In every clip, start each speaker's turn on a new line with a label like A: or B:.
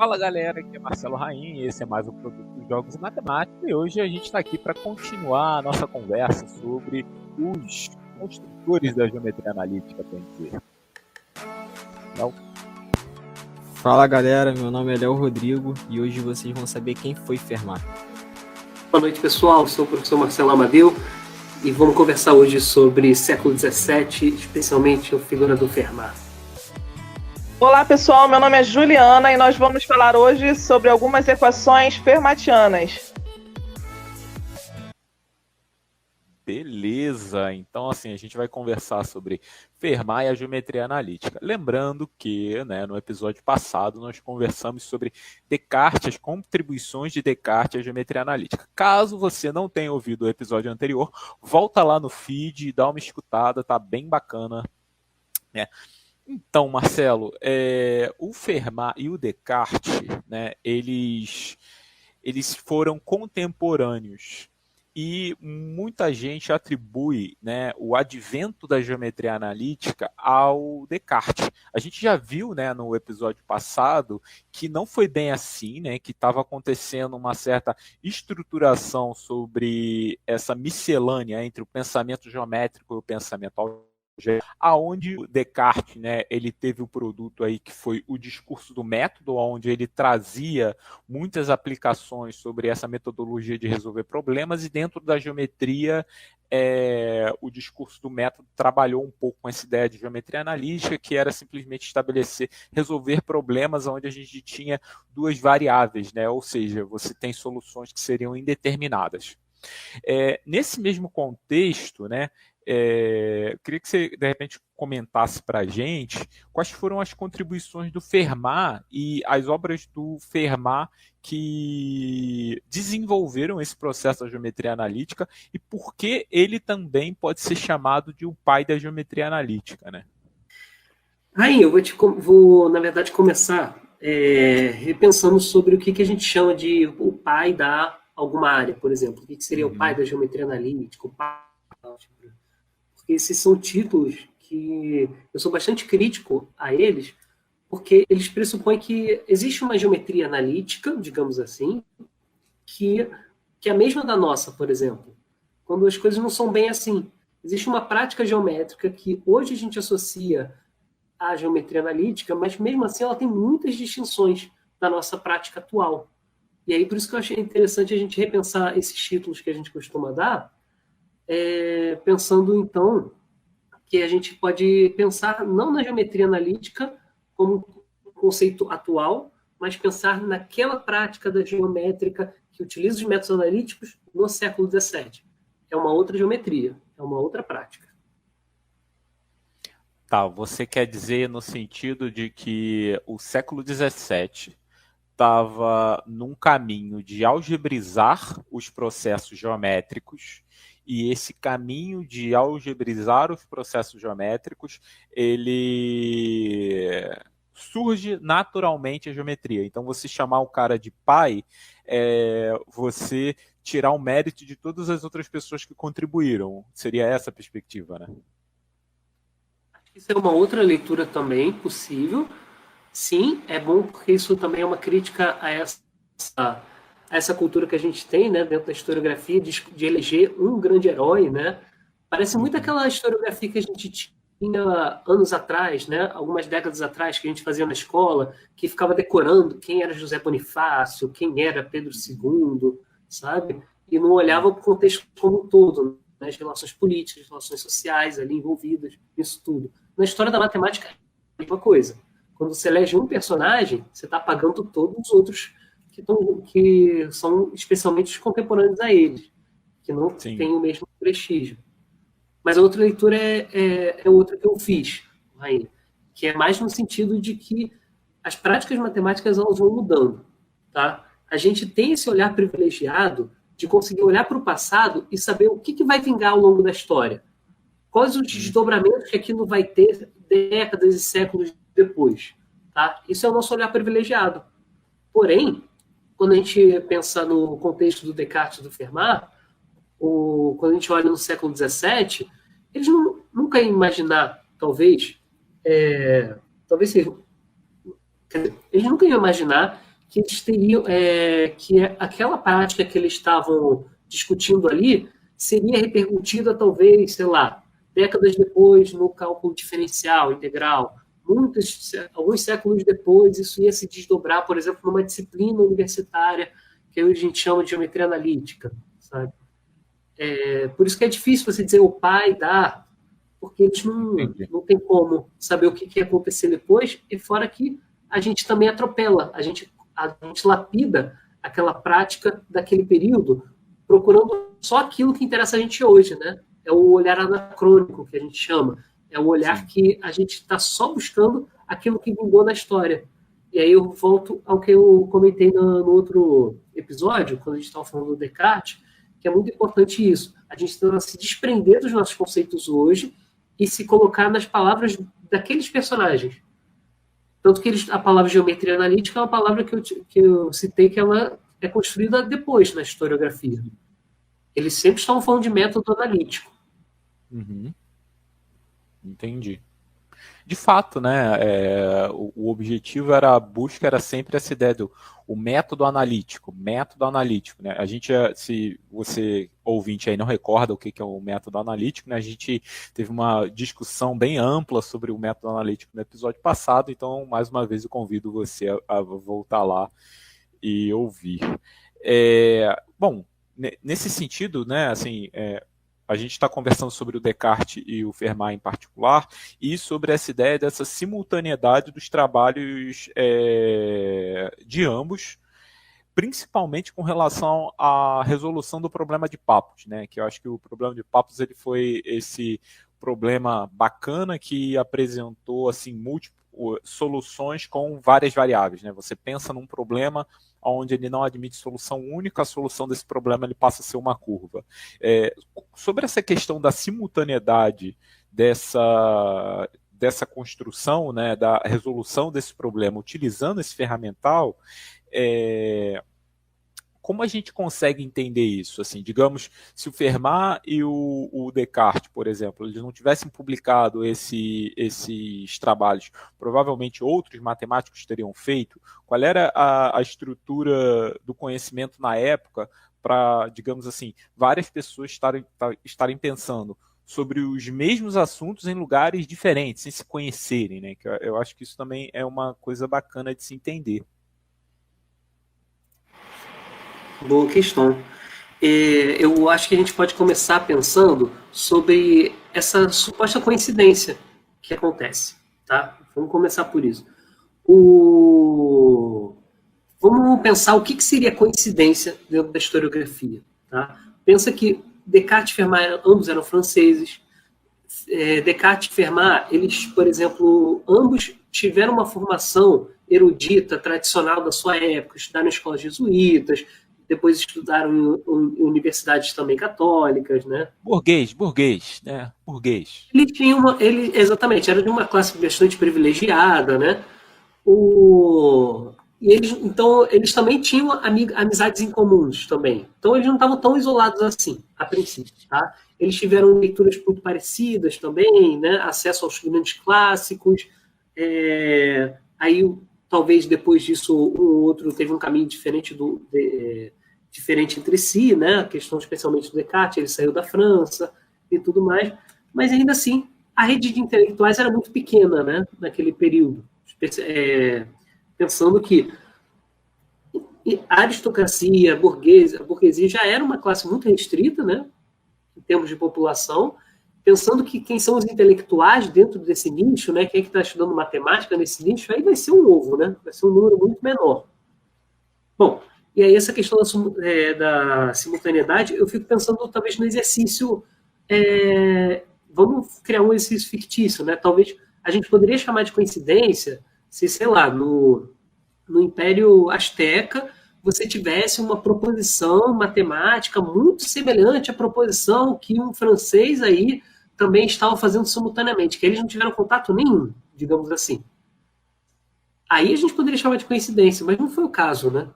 A: Fala galera, aqui é Marcelo Raim e esse é mais um produto dos Jogos e Matemática e hoje a gente está aqui para continuar a nossa conversa sobre os construtores da geometria analítica, bem dizer. Léo?
B: Fala galera, meu nome é Léo Rodrigo e hoje vocês vão saber quem foi Fermat.
C: Boa noite pessoal, sou o professor Marcelo Amadeu e vamos conversar hoje sobre século XVII, especialmente a figura do Fermat.
D: Olá pessoal, meu nome é Juliana e nós vamos falar hoje sobre algumas equações fermatianas.
A: Beleza, então assim, a gente vai conversar sobre Fermat e a geometria analítica. Lembrando que no episódio passado nós conversamos sobre Descartes, as contribuições de Descartes à geometria analítica. Caso você não tenha ouvido o episódio anterior, volta lá no feed e dá uma escutada, tá bem bacana, né? Então, Marcelo, o Fermat e o Descartes, eles foram contemporâneos e muita gente atribui o advento da geometria analítica ao Descartes. A gente já viu no episódio passado que não foi bem assim, que estava acontecendo uma certa estruturação sobre essa miscelânea entre o pensamento geométrico e o pensamento algébrico, aonde o Descartes, ele teve o produto aí que foi o discurso do método, onde ele trazia muitas aplicações sobre essa metodologia de resolver problemas, e dentro da geometria o discurso do método trabalhou um pouco com essa ideia de geometria analítica, que era simplesmente resolver problemas onde a gente tinha duas variáveis, ou seja, você tem soluções que seriam indeterminadas. Nesse mesmo contexto, queria que você, de repente, comentasse para a gente quais foram as contribuições do Fermat e as obras do Fermat que desenvolveram esse processo da geometria analítica e por que ele também pode ser chamado de o pai da geometria analítica,
C: Aí, eu vou, na verdade, começar repensando sobre o que a gente chama de o pai da alguma área, por exemplo. O que seria o pai da geometria analítica, o pai... Porque esses são títulos que eu sou bastante crítico a eles, porque eles pressupõem que existe uma geometria analítica, digamos assim, que é a mesma da nossa, por exemplo, quando as coisas não são bem assim. Existe uma prática geométrica que hoje a gente associa à geometria analítica, mas mesmo assim ela tem muitas distinções da nossa prática atual. E aí por isso que eu achei interessante a gente repensar esses títulos que a gente costuma dar, pensando, então, que a gente pode pensar não na geometria analítica como conceito atual, mas pensar naquela prática da geométrica que utiliza os métodos analíticos no século XVII. É uma outra geometria, é uma outra prática.
A: Tá, você quer dizer no sentido de que o século XVII estava num caminho de algebrizar os processos geométricos, e esse caminho de algebrizar os processos geométricos, ele surge naturalmente a geometria. Então, você chamar o cara de pai, você tirar o mérito de todas as outras pessoas que contribuíram. Seria essa a perspectiva, né?
C: Isso é uma outra leitura também possível. Sim, é bom porque isso também é uma crítica a essa cultura que a gente tem, dentro da historiografia, de eleger um grande herói, Parece muito aquela historiografia que a gente tinha anos atrás, algumas décadas atrás, que a gente fazia na escola, que ficava decorando quem era José Bonifácio, quem era Pedro II, sabe? E não olhava para o contexto como um todo, as relações políticas, as relações sociais ali envolvidas, isso tudo. Na história da matemática é a mesma coisa. Quando você elege um personagem, você está apagando todos os outros que são especialmente os contemporâneos a eles, que não têm o mesmo prestígio. Mas a outra leitura é outra que eu fiz, Rainha, que é mais no sentido de que as práticas matemáticas elas vão mudando. Tá? A gente tem esse olhar privilegiado de conseguir olhar para o passado e saber o que vai vingar ao longo da história. Quais os desdobramentos que aquilo vai ter décadas e séculos depois. Tá? Isso é o nosso olhar privilegiado. Porém, quando a gente pensa no contexto do Descartes e do Fermat, quando a gente olha no século XVII, eles nunca iam imaginar, talvez eles nunca iam imaginar que eles teriam, que aquela prática que eles estavam discutindo ali seria repercutida, talvez, sei lá, décadas depois no cálculo diferencial, integral. Alguns séculos depois, isso ia se desdobrar, por exemplo, numa disciplina universitária que hoje a gente chama de geometria analítica, sabe? Por isso que é difícil você dizer o pai dá, porque eles não tem como saber o que ia acontecer depois, e fora que a gente também atropela, a gente lapida aquela prática daquele período, procurando só aquilo que interessa a gente hoje, né? É o olhar anacrônico, que a gente chama. É o olhar que a gente está só buscando aquilo que vingou na história. E aí eu volto ao que eu comentei no outro episódio, quando a gente estava falando do Descartes, que é muito importante isso. A gente tem que se desprender dos nossos conceitos hoje e se colocar nas palavras daqueles personagens. Tanto que a palavra geometria analítica é uma palavra que eu citei, que ela é construída depois na historiografia. Eles sempre estavam falando de método analítico.
A: Uhum. Entendi. De fato, né, o objetivo a busca era sempre essa ideia do o método analítico, né? A gente, se você ouvinte aí não recorda o que é o método analítico, né, a gente teve uma discussão bem ampla sobre o método analítico no episódio passado, então mais uma vez eu convido você a voltar lá e ouvir. Bom, nesse sentido, né, assim, a gente está conversando sobre o Descartes e o Fermat em particular, e sobre essa ideia dessa simultaneidade dos trabalhos de ambos, principalmente com relação à resolução do problema de Pappus, né? Que eu acho que o problema de Pappus ele foi esse problema bacana que apresentou assim, múltiplas soluções com várias variáveis, né? Você pensa num problema onde ele não admite solução única, a solução desse problema ele passa a ser uma curva. Sobre essa questão da simultaneidade dessa construção, né, da resolução desse problema utilizando esse ferramental, como a gente consegue entender isso? Assim, digamos, se o Fermat e o Descartes, por exemplo, eles não tivessem publicado esses trabalhos, provavelmente outros matemáticos teriam feito. Qual era a estrutura do conhecimento na época para, digamos assim, várias pessoas estarem pensando sobre os mesmos assuntos em lugares diferentes, sem se conhecerem, né? Eu acho que isso também é uma coisa bacana de se entender.
C: Boa questão. Eu acho que a gente pode começar pensando sobre essa suposta coincidência que acontece. Tá? Vamos começar por isso. Vamos pensar o que seria coincidência dentro da historiografia. Tá? Pensa que Descartes e Fermat ambos eram franceses. Descartes e Fermat, eles, por exemplo, ambos tiveram uma formação erudita, tradicional da sua época, estudaram em escolas jesuítas, depois estudaram em universidades também católicas, né?
A: Burguês, né? Burguês.
C: Ele exatamente, era de uma classe bastante privilegiada, né? Então, eles também tinham amizades em comuns também. Então, eles não estavam tão isolados assim, a princípio, tá? Eles tiveram leituras muito parecidas também, né? Acesso aos grandes clássicos. Aí, talvez, depois disso, um ou outro teve um caminho diferente diferente entre si, né? A questão especialmente do Descartes, ele saiu da França e tudo mais, mas ainda assim a rede de intelectuais era muito pequena, né? Naquele período, pensando que a aristocracia, a burguesia já era uma classe muito restrita, né? Em termos de população, pensando que quem são os intelectuais dentro desse nicho, né? Quem é que está estudando matemática nesse nicho, aí vai ser um ovo, né? Vai ser um número muito menor. Bom, e aí essa questão da simultaneidade, eu fico pensando talvez no exercício, vamos criar um exercício fictício, né? Talvez a gente poderia chamar de coincidência se, sei lá, no Império Azteca você tivesse uma proposição matemática muito semelhante à proposição que um francês aí também estava fazendo simultaneamente, que eles não tiveram contato nenhum, digamos assim. Aí a gente poderia chamar de coincidência, mas não foi o caso, né?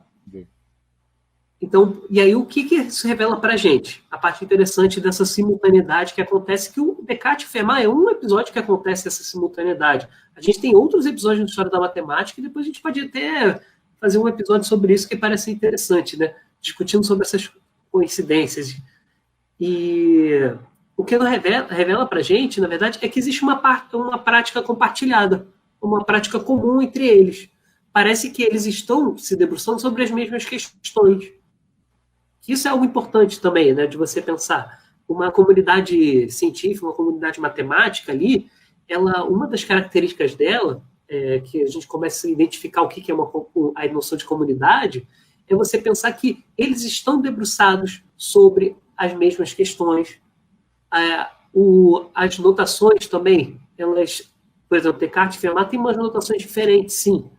C: Então, e aí o que isso revela para a gente? A parte interessante dessa simultaneidade que acontece, que o Descartes e Fermat é um episódio que acontece essa simultaneidade. A gente tem outros episódios na história da matemática e depois a gente pode até fazer um episódio sobre isso que parece interessante, né? Discutindo sobre essas coincidências. E o que ela revela para a gente, na verdade, é que existe uma prática compartilhada, uma prática comum entre eles. Parece que eles estão se debruçando sobre as mesmas questões. Isso é algo importante também, né, de você pensar. Uma comunidade científica, uma comunidade matemática ali, uma das características dela, que a gente começa a identificar o que é a noção de comunidade, é você pensar que eles estão debruçados sobre as mesmas questões. As notações também, elas, por exemplo, Descartes e Fermat têm umas notações diferentes, sim,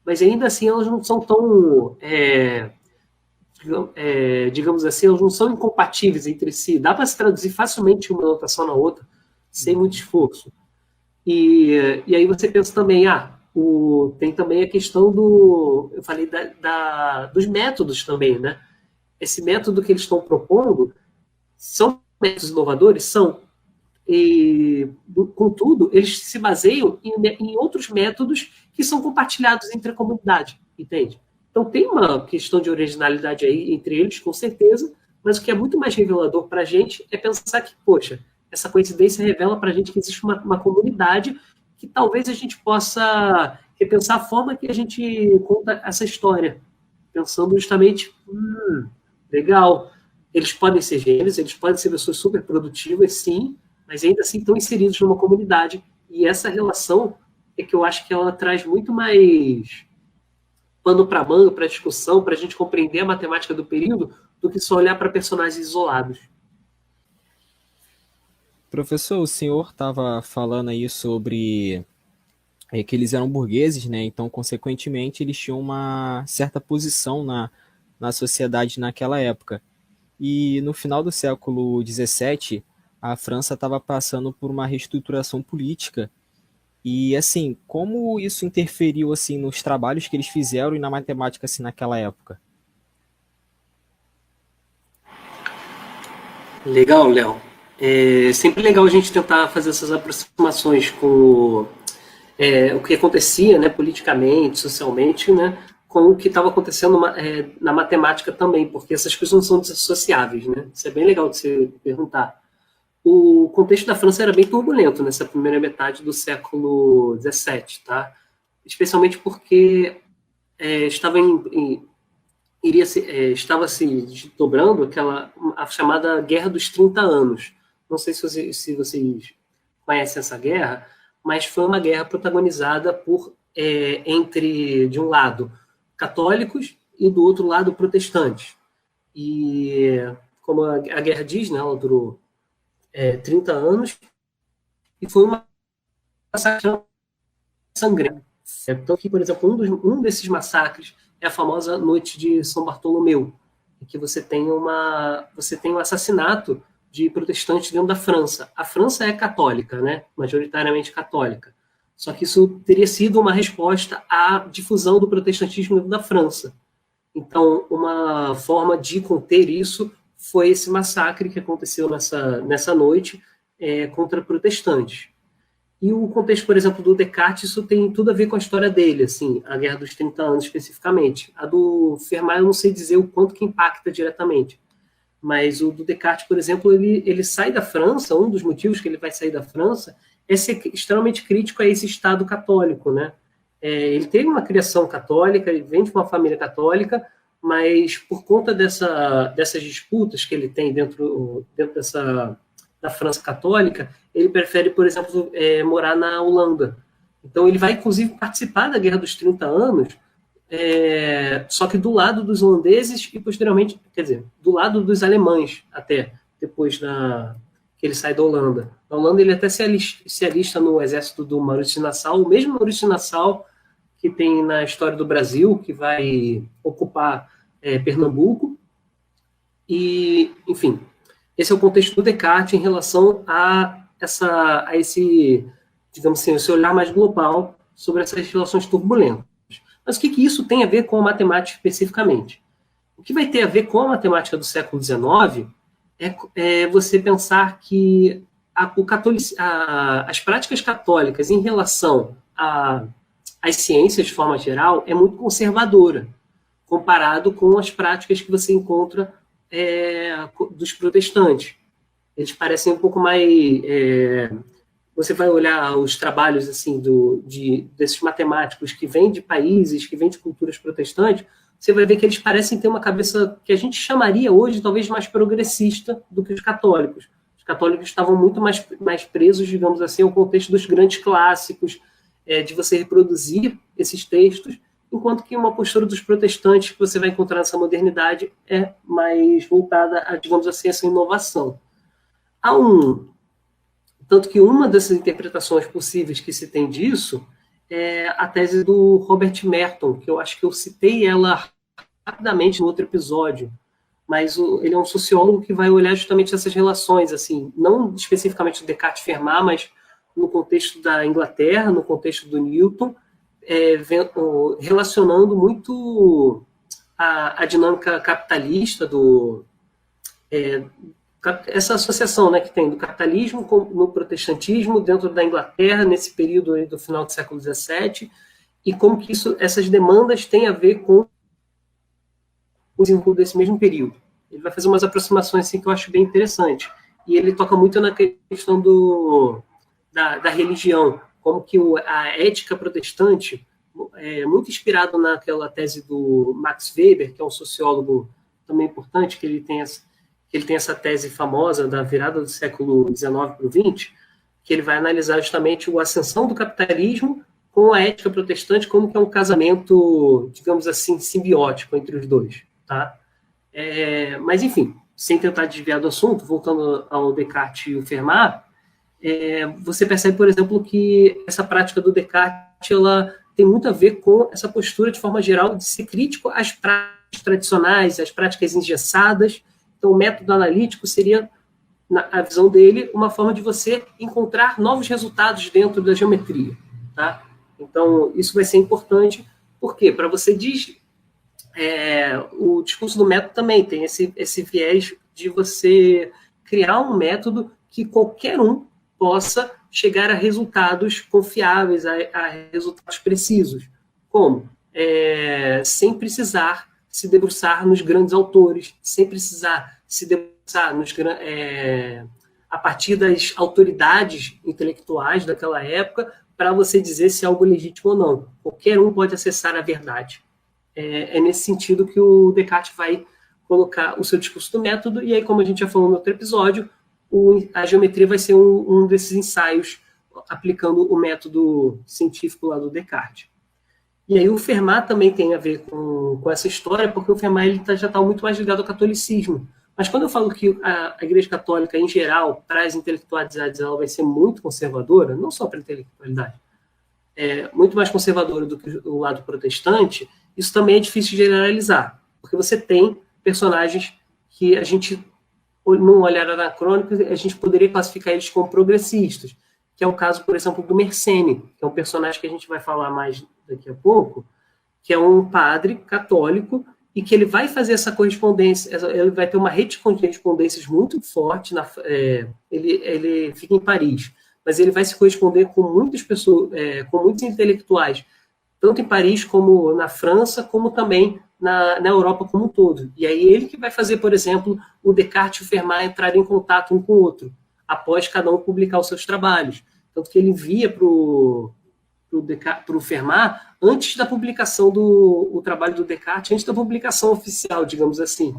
C: mas ainda assim elas não são tão, digamos assim, elas não são incompatíveis entre si. Dá para se traduzir facilmente uma notação na outra, sem muito esforço. E aí você pensa também, tem também a questão eu falei dos métodos também, né? Esse método que eles estão propondo são métodos inovadores? São. E, contudo, eles se baseiam em outros métodos que são compartilhados entre a comunidade, entende? Então tem uma questão de originalidade aí entre eles, com certeza, mas o que é muito mais revelador para a gente é pensar que, poxa, essa coincidência revela para a gente que existe uma comunidade que talvez a gente possa repensar a forma que a gente conta essa história, pensando justamente, legal, eles podem ser gênios, eles podem ser pessoas super produtivas, sim, mas ainda assim estão inseridos numa comunidade, e essa relação é que eu acho que ela traz muito mais pano para manga, para discussão, para a gente compreender a matemática do período, do que só olhar para personagens isolados.
B: Professor, o senhor estava falando aí sobre que eles eram burgueses, né? Então, consequentemente, eles tinham uma certa posição na sociedade naquela época. E no final do século XVII, a França estava passando por uma reestruturação política. E, assim, como isso interferiu, assim, nos trabalhos que eles fizeram e na matemática, assim, naquela época?
C: Legal, Léo. É sempre legal a gente tentar fazer essas aproximações com o que acontecia, né, politicamente, socialmente, né, com o que estava acontecendo na matemática também, porque essas coisas não são desassociáveis, né? Isso é bem legal de você perguntar. O contexto da França era bem turbulento nessa primeira metade do século XVII, tá? Especialmente porque estava se desdobrando a chamada Guerra dos 30 Anos. Não sei se vocês conhecem essa guerra, mas foi uma guerra protagonizada entre, de um lado, católicos e do outro lado, protestantes. E, como a guerra diz, né, ela durou 30 anos e foi uma massacre sangrenta. Então, que, por exemplo, um desses massacres é a famosa Noite de São Bartolomeu, em que você tem um assassinato de protestantes dentro da França. A França é católica, né? Majoritariamente católica. Só que isso teria sido uma resposta à difusão do protestantismo dentro da França. Então, uma forma de conter isso foi esse massacre que aconteceu nessa noite contra protestantes. E o contexto, por exemplo, do Descartes, isso tem tudo a ver com a história dele, assim, a Guerra dos 30 Anos especificamente. A do Fermat eu não sei dizer o quanto que impacta diretamente. Mas o do Descartes, por exemplo, ele sai da França, um dos motivos que ele vai sair da França é ser extremamente crítico a esse Estado católico, né? Ele teve uma criação católica, ele vem de uma família católica, mas por conta dessas disputas que ele tem dentro da França católica, ele prefere, por exemplo, morar na Holanda. Então ele vai, inclusive, participar da Guerra dos 30 Anos, só que do lado dos holandeses e, posteriormente, quer dizer, do lado dos alemães, até, depois que ele sai da Holanda. Na Holanda ele até se alista no exército do Maurício de Nassau, o mesmo Maurício de Nassau que tem na história do Brasil, que vai ocupar Pernambuco. E, enfim, esse é o contexto do Descartes em relação a esse, digamos assim, esse olhar mais global sobre essas relações turbulentas. Mas o que isso tem a ver com a matemática especificamente? O que vai ter a ver com a matemática do século XIX é você pensar que as práticas católicas em relação à as ciências, de forma geral, é muito conservadora, comparado com as práticas que você encontra dos protestantes. Eles parecem um pouco mais... você vai olhar os trabalhos assim desses matemáticos que vêm de países, que vêm de culturas protestantes, você vai ver que eles parecem ter uma cabeça que a gente chamaria hoje talvez mais progressista do que os católicos. Os católicos estavam muito mais presos, digamos assim, ao contexto dos grandes clássicos, de você reproduzir esses textos, enquanto que uma postura dos protestantes que você vai encontrar nessa modernidade é mais voltada a, digamos assim, essa inovação. Tanto que uma dessas interpretações possíveis que se tem disso é a tese do Robert Merton, que eu acho que eu citei ela rapidamente no outro episódio, mas ele é um sociólogo que vai olhar justamente essas relações, assim, não especificamente do Descartes e Fermat, mas no contexto da Inglaterra, no contexto do Newton, relacionando muito a dinâmica capitalista essa associação, né, que tem do capitalismo no protestantismo dentro da Inglaterra, nesse período aí do final do século XVII, e como que essas demandas têm a ver com o desenvolvimento desse mesmo período. Ele vai fazer umas aproximações assim, que eu acho bem interessante. E ele toca muito na questão da religião, como que a ética protestante é muito inspirado naquela tese do Max Weber, que é um sociólogo também importante, que ele tem essa tese famosa da virada do século XIX para o XX, que ele vai analisar justamente a ascensão do capitalismo com a ética protestante, como que é um casamento, digamos assim, simbiótico entre os dois. Tá? Mas, enfim, sem tentar desviar do assunto, voltando ao Descartes e o Fermat, você percebe, por exemplo, que essa prática do Descartes ela tem muito a ver com essa postura, de forma geral, de ser crítico às práticas tradicionais, às práticas engessadas. Então, o método analítico seria, na visão dele, uma forma de você encontrar novos resultados dentro da geometria. Tá? Então, isso vai ser importante. Por quê? Para você o discurso do método também tem esse viés de você criar um método que qualquer um possa chegar a resultados confiáveis, a resultados precisos. Como? Sem precisar se debruçar nos grandes autores, sem precisar se debruçar a partir das autoridades intelectuais daquela época para você dizer se algo é legítimo ou não. Qualquer um pode acessar a verdade. É nesse sentido que o Descartes vai colocar o seu discurso do método, e aí, como a gente já falou no outro episódio, a geometria vai ser um desses ensaios aplicando o método científico lá do Descartes. E aí o Fermat também tem a ver com essa história, porque o Fermat ele já está muito mais ligado ao catolicismo. Mas quando eu falo que a Igreja Católica, em geral, para as intelectualidades, ela vai ser muito conservadora, não só para a intelectualidade, muito mais conservadora do que o lado protestante, isso também é difícil de generalizar, porque você tem personagens que a gente, num olhar anacrônico, a gente poderia classificar eles como progressistas, que é o caso, por exemplo, do Mersenne, que é um personagem que a gente vai falar mais daqui a pouco, que é um padre católico e que ele vai fazer essa correspondência, ele vai ter uma rede de correspondências muito forte, ele fica em Paris, mas ele vai se corresponder com muitas pessoas, com muitos intelectuais, tanto em Paris como na França, como também na Europa como um todo. E aí ele que vai fazer, por exemplo, o Descartes e o Fermat entrarem em contato um com o outro, após cada um publicar os seus trabalhos. Tanto que ele envia para o Fermat antes da publicação do trabalho do Descartes, antes da publicação oficial, digamos assim.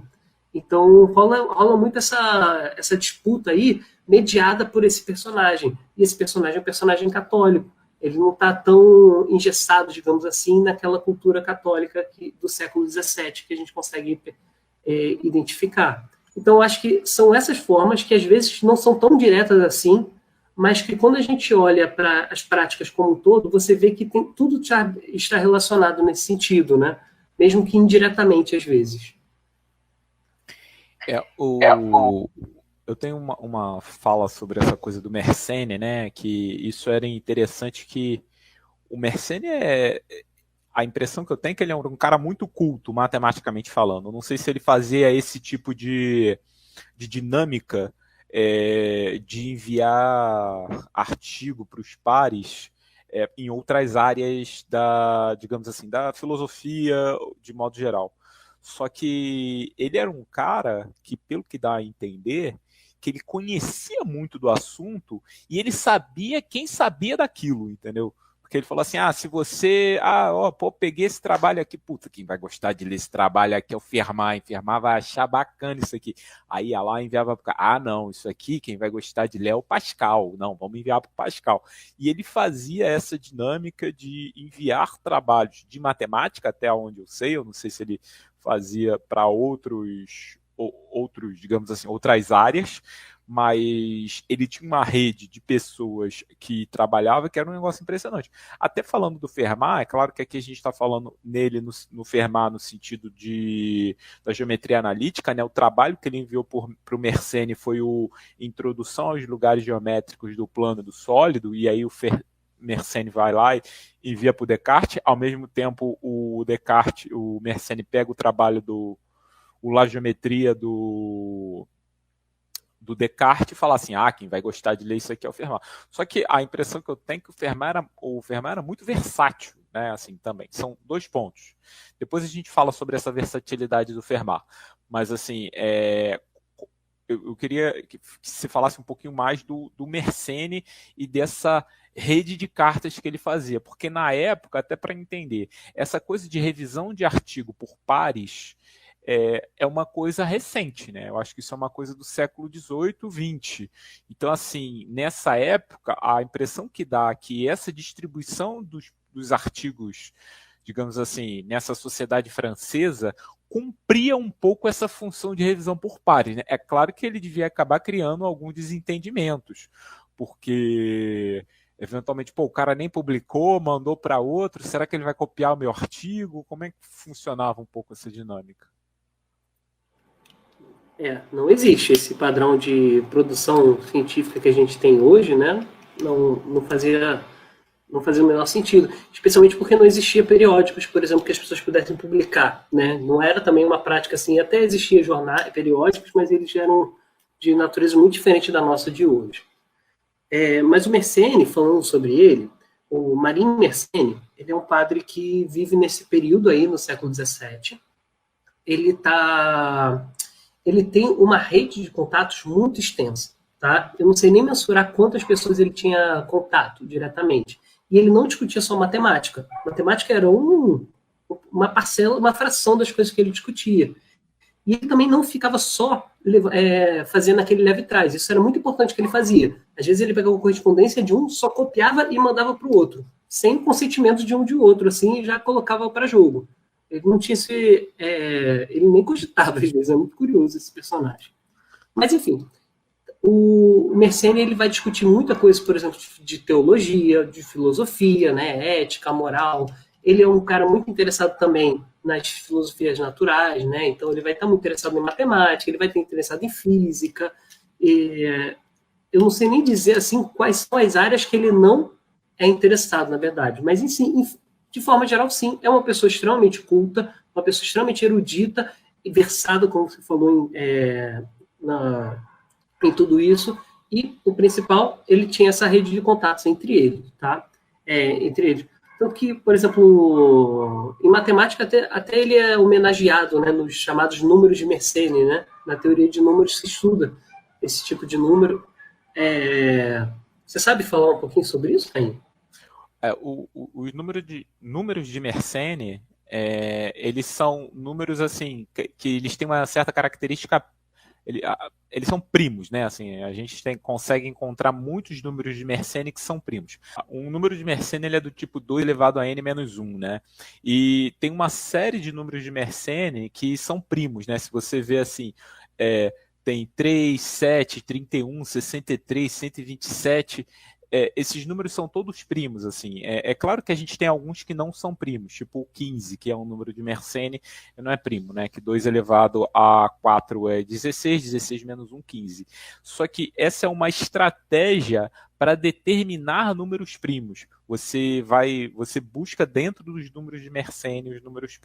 C: Então rola muito essa disputa aí, mediada por esse personagem. E esse personagem é um personagem católico. Ele não está tão engessado, digamos assim, naquela cultura católica do século XVII que a gente consegue identificar. Então, acho que são essas formas que, às vezes, não são tão diretas assim, mas que, quando a gente olha para as práticas como um todo, você vê que tudo está relacionado nesse sentido, né? Mesmo que indiretamente, às vezes.
A: Eu tenho uma fala sobre essa coisa do Mersenne, né? Que isso era interessante, que o Mersenne a impressão que eu tenho é que ele é um cara muito culto, matematicamente falando. Eu não sei se ele fazia esse tipo de dinâmica de enviar artigo para os pares em outras áreas da, digamos assim, da filosofia de modo geral. Só que ele era um cara que, pelo que dá a entender, que ele conhecia muito do assunto e ele sabia quem sabia daquilo, entendeu? Porque ele falou assim, se você... peguei esse trabalho aqui, puta, quem vai gostar de ler esse trabalho aqui é o Fermat vai achar bacana isso aqui. Aí ia lá e enviava para o cara, não, isso aqui, quem vai gostar de ler é o Pascal. Não, vamos enviar para o Pascal. E ele fazia essa dinâmica de enviar trabalhos de matemática, até onde eu não sei se ele fazia para outros, digamos assim, outras áreas, mas ele tinha uma rede de pessoas que trabalhava que era um negócio impressionante. Até falando do Fermat, é claro que aqui a gente está falando nele, no Fermat, no sentido da geometria analítica, né? O trabalho que ele enviou para o Mersenne foi a introdução aos lugares geométricos do plano do sólido, e aí o Mersenne vai lá e envia para o Descartes. Ao mesmo tempo, o Mersenne pega o trabalho La Geometria do Descartes e fala assim, quem vai gostar de ler isso aqui é o Fermat. Só que a impressão que eu tenho é que o Fermat era muito versátil, né, assim, também. São 2 pontos. Depois a gente fala sobre essa versatilidade do Fermat. Mas, assim, eu queria que se falasse um pouquinho mais do Mersenne e dessa rede de cartas que ele fazia. Porque, na época, até para entender, essa coisa de revisão de artigo por pares é uma coisa recente, né? Eu acho que isso é uma coisa do século XVIII, XX. Então, assim, nessa época, a impressão que dá é que essa distribuição dos artigos, digamos assim, nessa sociedade francesa, cumpria um pouco essa função de revisão por pares, né? É claro que ele devia acabar criando alguns desentendimentos, porque eventualmente, o cara nem publicou, mandou para outro, será que ele vai copiar o meu artigo? Como é que funcionava um pouco essa dinâmica?
C: Não existe esse padrão de produção científica que a gente tem hoje, né? Não fazia o menor sentido, especialmente porque não existia periódicos, por exemplo, que as pessoas pudessem publicar, né? Não era também uma prática assim, até existia jornais, periódicos, mas eles eram de natureza muito diferente da nossa de hoje. Mas o Mersenne, falando sobre ele, o Marin Mersenne, ele é um padre que vive nesse período aí, no século XVII. Ele tem uma rede de contatos muito extensa, tá? Eu não sei nem mensurar quantas pessoas ele tinha contato diretamente. E ele não discutia só matemática. Matemática era uma parcela, uma fração das coisas que ele discutia. E ele também não ficava só fazendo aquele leve trás. Isso era muito importante que ele fazia. Às vezes ele pegava a correspondência de um, só copiava e mandava para o outro, sem consentimento de um de outro, assim, e já colocava para jogo. Ele não tinha esse... ele nem cogitava, às vezes. É muito curioso esse personagem. Mas, enfim, o Mersenne ele vai discutir muita coisa, por exemplo, de teologia, de filosofia, né, ética, moral. Ele é um cara muito interessado também nas filosofias naturais, né? Então ele vai estar muito interessado em matemática, ele vai estar interessado em física. Eu não sei nem dizer assim quais são as áreas que ele não é interessado, na verdade. Mas, de forma geral, sim, é uma pessoa extremamente culta, uma pessoa extremamente erudita e versada, como você falou, em tudo isso. E o principal, ele tinha essa rede de contatos entre eles, tá? Entre eles. Tanto que, por exemplo, em matemática até ele é homenageado, né, nos chamados números de Mersenne, né? Na teoria de números se estuda esse tipo de número. Você sabe falar um pouquinho sobre isso, Caim?
A: Os números de Mersenne, eles são números assim que eles têm uma certa característica. Eles são primos, né? Assim, a gente consegue encontrar muitos números de Mersenne que são primos. Um número de Mersenne ele é do tipo 2 elevado a n-1, né? E tem uma série de números de Mersenne que são primos, né? Se você vê assim, tem 3, 7, 31, 63, 127... esses números são todos primos, assim. É claro que a gente tem alguns que não são primos, tipo o 15, que é um número de Mersenne, não é primo, né? Que 2 elevado a 4 é 16, 16 menos 1, 15. Só que essa é uma estratégia para determinar números primos. Você busca dentro dos números de Mersenne os números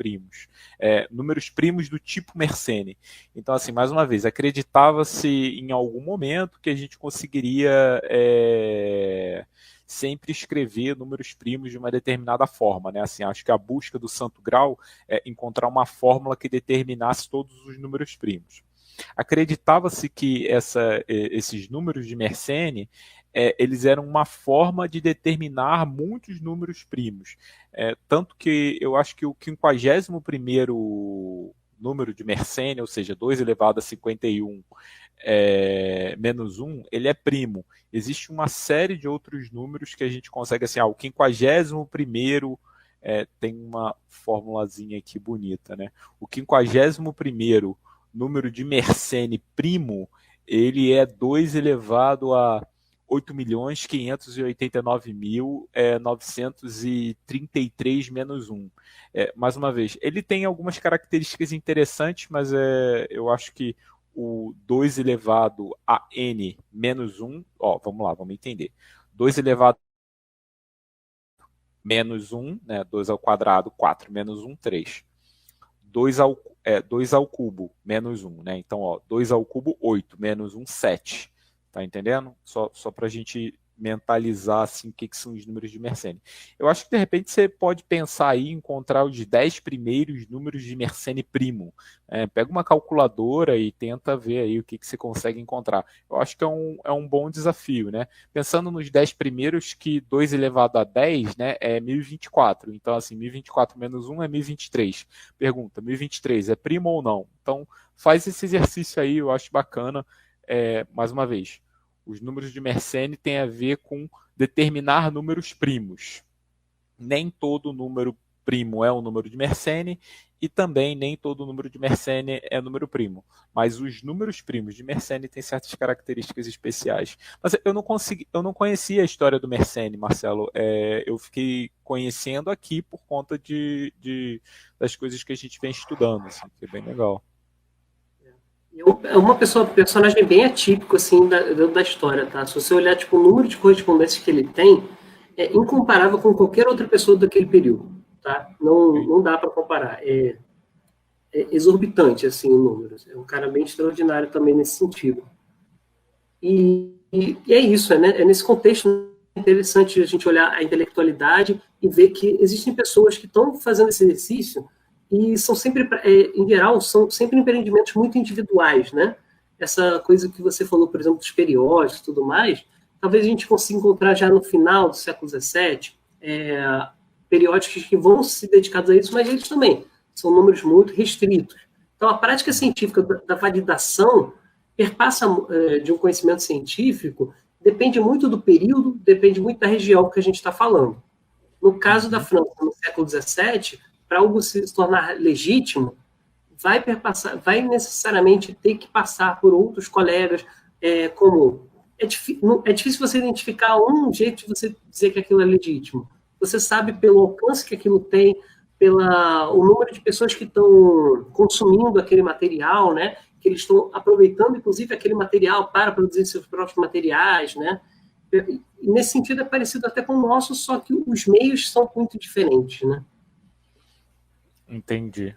A: primos do tipo Mersenne. Então, assim, mais uma vez, acreditava-se em algum momento que a gente conseguiria sempre escrever números primos de uma determinada forma, né? Assim, acho que a busca do santo grau é encontrar uma fórmula que determinasse todos os números primos. Acreditava-se que esses números de Mersenne eles eram uma forma de determinar muitos números primos. Tanto que eu acho que o 51º número de Mersenne, ou seja, 2 elevado a 51 menos 1, ele é primo. Existe uma série de outros números que a gente consegue, assim, o 51º, tem uma formulazinha aqui bonita, né? O 51º número de Mersenne primo, ele é 2 elevado a 8.589.933 menos 1. Mais uma vez, ele tem algumas características interessantes, mas eu acho que o 2 elevado a n menos 1, vamos lá, vamos entender. 2 elevado menos 1, né, 2 ao quadrado, 4, menos 1, 3. 2 ao cubo, menos 1, né? Então, 2 ao cubo, 8, menos 1, 7. Tá entendendo? Só para a gente mentalizar assim, o que são os números de Mersenne. Eu acho que, de repente, você pode pensar aí em encontrar os 10 primeiros números de Mersenne primo. Pega uma calculadora e tenta ver aí o que você consegue encontrar. Eu acho que é um bom desafio, né? Pensando nos 10 primeiros, que 2 elevado a 10, né, é 1024. Então, assim, 1024 menos 1 é 1023. Pergunta, 1023 é primo ou não? Então, faz esse exercício aí, eu acho bacana. Mais uma vez, os números de Mersenne têm a ver com determinar números primos. Nem todo número primo é um número de Mersenne e também nem todo número de Mersenne é número primo. Mas os números primos de Mersenne têm certas características especiais. Mas eu não conhecia a história do Mersenne, Marcelo. Eu fiquei conhecendo aqui por conta das coisas que a gente vem estudando, assim, que é bem legal.
C: É um personagem bem atípico, assim, da história, tá? Se você olhar, tipo, o número de correspondências que ele tem, é incomparável com qualquer outra pessoa daquele período, tá? Não dá para comparar. É exorbitante, assim, o número. É um cara bem extraordinário também nesse sentido. E é isso, né? É nesse contexto interessante a gente olhar a intelectualidade e ver que existem pessoas que estão fazendo esse exercício e são sempre, em geral, são sempre empreendimentos muito individuais, né? Essa coisa que você falou, por exemplo, dos periódicos e tudo mais, talvez a gente consiga encontrar já no final do século XVII periódicos que vão se dedicados a isso, mas eles também são números muito restritos. Então, a prática científica da validação perpassa de um conhecimento científico, depende muito do período, depende muito da região que a gente está falando. No caso da França, no século XVII, para algo se tornar legítimo, vai necessariamente ter que passar por outros colegas, como... É difícil você identificar um jeito de você dizer que aquilo é legítimo. Você sabe pelo alcance que aquilo tem, o número de pessoas que estão consumindo aquele material, né? Que eles estão aproveitando, inclusive, aquele material para produzir seus próprios materiais, né? E nesse sentido é parecido até com o nosso, só que os meios são muito diferentes, né?
A: Entendi.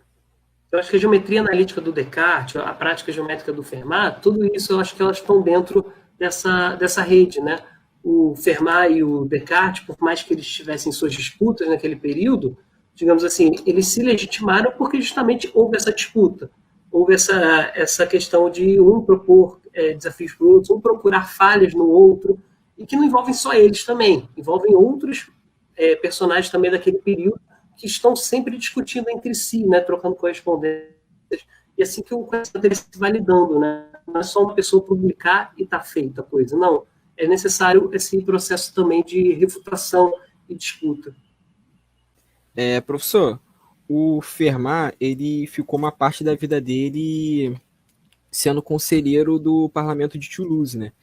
C: Eu acho que a geometria analítica do Descartes, a prática geométrica do Fermat, tudo isso eu acho que elas estão dentro dessa rede, né? O Fermat e o Descartes, por mais que eles tivessem suas disputas naquele período, digamos assim, eles se legitimaram porque justamente houve essa disputa, houve essa questão de um propor desafios para o outro, um procurar falhas no outro, e que não envolvem só eles também, envolvem outros personagens também daquele período, que estão sempre discutindo entre si, né, trocando correspondências, e assim que o conhecimento vai se validando, né? Não é só uma pessoa publicar e está feita a coisa, não. É necessário esse processo também de refutação e disputa.
B: Professor, o Fermat, ele ficou uma parte da vida dele sendo conselheiro do parlamento de Toulouse, né?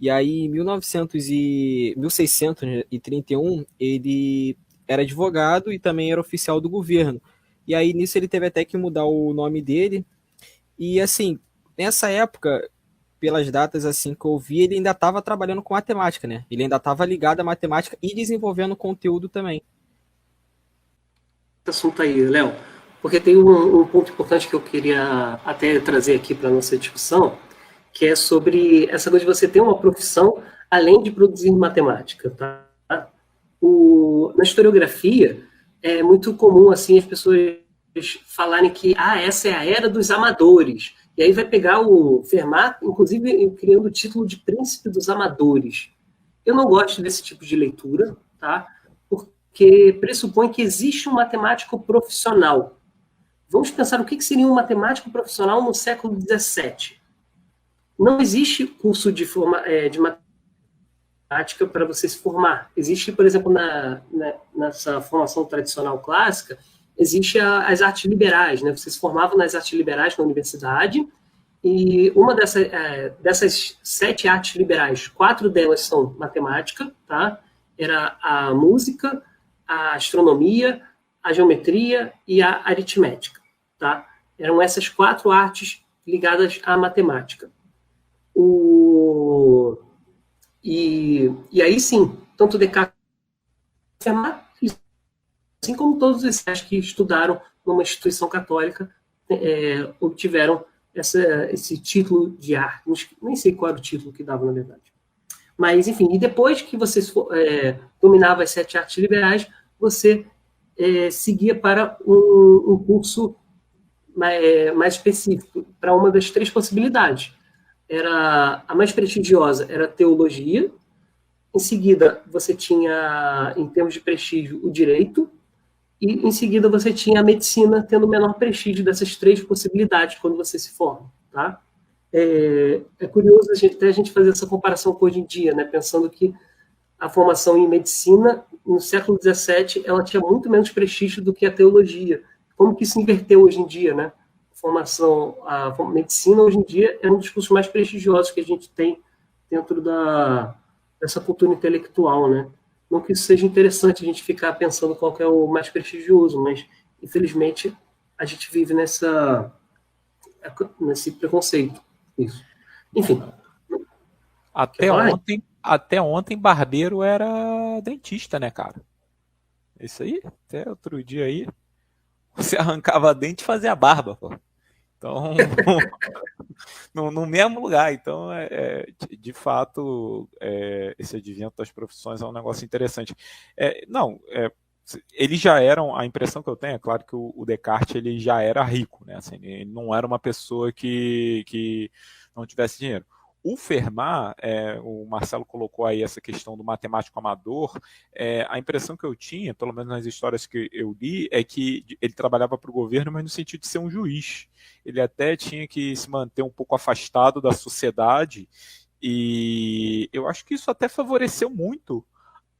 B: E aí, em 1631, ele era advogado e também era oficial do governo. E aí, nisso, ele teve até que mudar o nome dele. E, assim, nessa época, pelas datas assim que eu vi, ele ainda estava trabalhando com matemática, né? Ele ainda estava ligado à matemática e desenvolvendo conteúdo também.
C: Esse assunto aí, Léo, porque tem um ponto importante que eu queria até trazer aqui para a nossa discussão, que é sobre essa coisa de você ter uma profissão além de produzir matemática, tá? Na historiografia, é muito comum assim as pessoas falarem que essa é a era dos amadores. E aí vai pegar o Fermat, inclusive criando o título de Príncipe dos Amadores. Eu não gosto desse tipo de leitura, tá? Porque pressupõe que existe um matemático profissional. Vamos pensar o que seria um matemático profissional no século XVII. Não existe curso de matemática para você se formar. Existe, por exemplo, nessa formação tradicional clássica, existe as artes liberais, né? Você se formava nas artes liberais na universidade, e uma dessas 7 artes liberais, 4 delas são matemática, tá? Era a música, a astronomia, a geometria e a aritmética, tá? Eram essas 4 artes ligadas à matemática. E aí sim, tanto Descartes quanto Fermat, assim como todos esses que estudaram numa instituição católica, obtiveram esse título de arte. Nem sei qual era o título que dava, na verdade. Mas, enfim, e depois que você dominava as 7 artes liberais, você seguia para um curso mais específico, para uma das 3 possibilidades. A mais prestigiosa era a teologia, em seguida você tinha, em termos de prestígio, o direito, e em seguida você tinha a medicina, tendo o menor prestígio dessas 3 possibilidades quando você se forma, tá? É curioso até a gente fazer essa comparação com hoje em dia, né? Pensando que a formação em medicina, no século XVII, ela tinha muito menos prestígio do que a teologia. Como que isso inverteu hoje em dia, né? A medicina, hoje em dia, é um dos cursos mais prestigiosos que a gente tem dentro dessa cultura intelectual, né? Não que isso seja interessante a gente ficar pensando qual que é o mais prestigioso, mas, infelizmente, a gente vive nesse preconceito. Isso. Enfim.
A: Até ontem, barbeiro era dentista, né, cara? Isso aí, até outro dia aí, você arrancava dente e fazia barba, pô. Então, no mesmo lugar. Então, de fato, esse advento das profissões é um negócio interessante. Eles já eram, a impressão que eu tenho, é claro que o Descartes ele já era rico, né? Assim, ele não era uma pessoa que não tivesse dinheiro. O Fermat, o Marcelo colocou aí essa questão do matemático amador, a impressão que eu tinha, pelo menos nas histórias que eu li, é que ele trabalhava para o governo, mas no sentido de ser um juiz. Ele até tinha que se manter um pouco afastado da sociedade, e eu acho que isso até favoreceu muito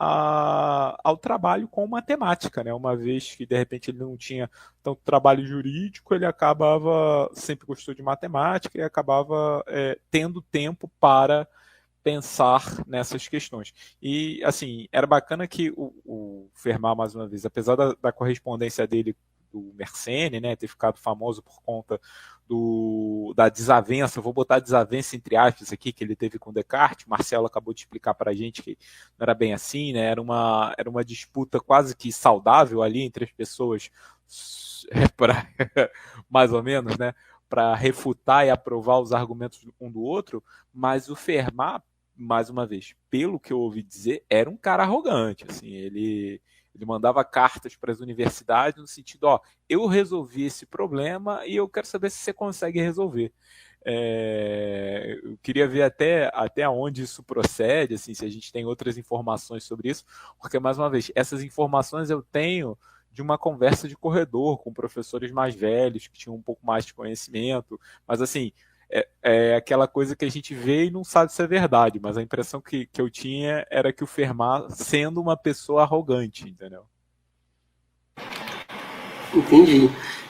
A: ao trabalho com matemática, né? Uma vez que de repente ele não tinha tanto trabalho jurídico, ele sempre gostou de matemática e acabava tendo tempo para pensar nessas questões. E assim, era bacana que o Fermat, mais uma vez, apesar da correspondência dele do Mersenne, né, ter ficado famoso por conta da desavença, vou botar desavença entre aspas aqui, que ele teve com Descartes. O Marcelo acabou de explicar para a gente que não era bem assim, né, era uma disputa quase que saudável ali entre as pessoas, mais ou menos, né, para refutar e aprovar os argumentos um do outro, mas o Fermat, mais uma vez, pelo que eu ouvi dizer, era um cara arrogante, assim, ele mandava cartas para as universidades no sentido, eu resolvi esse problema e eu quero saber se você consegue resolver. Eu queria ver até onde isso procede, assim, se a gente tem outras informações sobre isso, porque, mais uma vez, essas informações eu tenho de uma conversa de corredor com professores mais velhos, que tinham um pouco mais de conhecimento, mas, assim, é aquela coisa que a gente vê e não sabe se é verdade, mas a impressão que eu tinha era que o Fermat sendo uma pessoa arrogante, entendeu?
C: Entendi.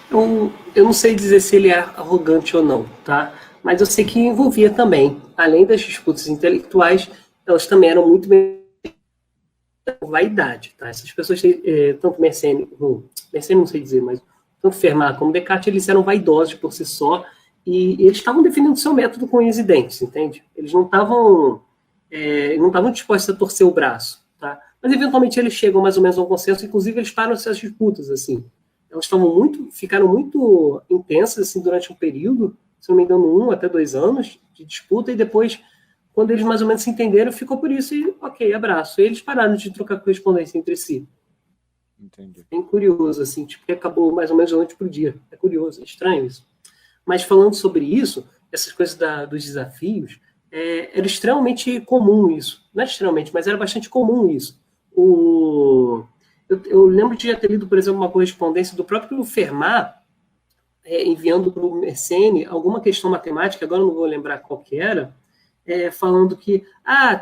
C: Eu não sei dizer se ele é arrogante ou não, tá? Mas eu sei que envolvia também, além das disputas intelectuais, elas também eram muito bem vaidade, tá? Essas pessoas, tanto Mersenne não sei dizer, mas tanto Fermat como Descartes, eles eram vaidosos por si só, e eles estavam definindo seu método com unhas e dentes, entende? Eles não estavam dispostos a torcer o braço, tá? Mas eventualmente eles chegam mais ou menos a um consenso, inclusive eles param essas disputas, assim. Elas ficaram muito intensas, assim, durante um período, se não me engano, 1 até 2 anos de disputa, e depois, quando eles mais ou menos se entenderam, ficou por isso, e ok, abraço. E eles pararam de trocar correspondência entre si.
A: Entendi.
C: Bem curioso, assim, tipo, que acabou mais ou menos da noite pro dia. É curioso, é estranho isso. Mas falando sobre isso, essas coisas dos desafios, era extremamente comum isso. Não é extremamente, mas era bastante comum isso. Eu lembro de já ter lido, por exemplo, uma correspondência do próprio Fermat, enviando para o Mersenne alguma questão matemática, agora eu não vou lembrar qual que era, falando que,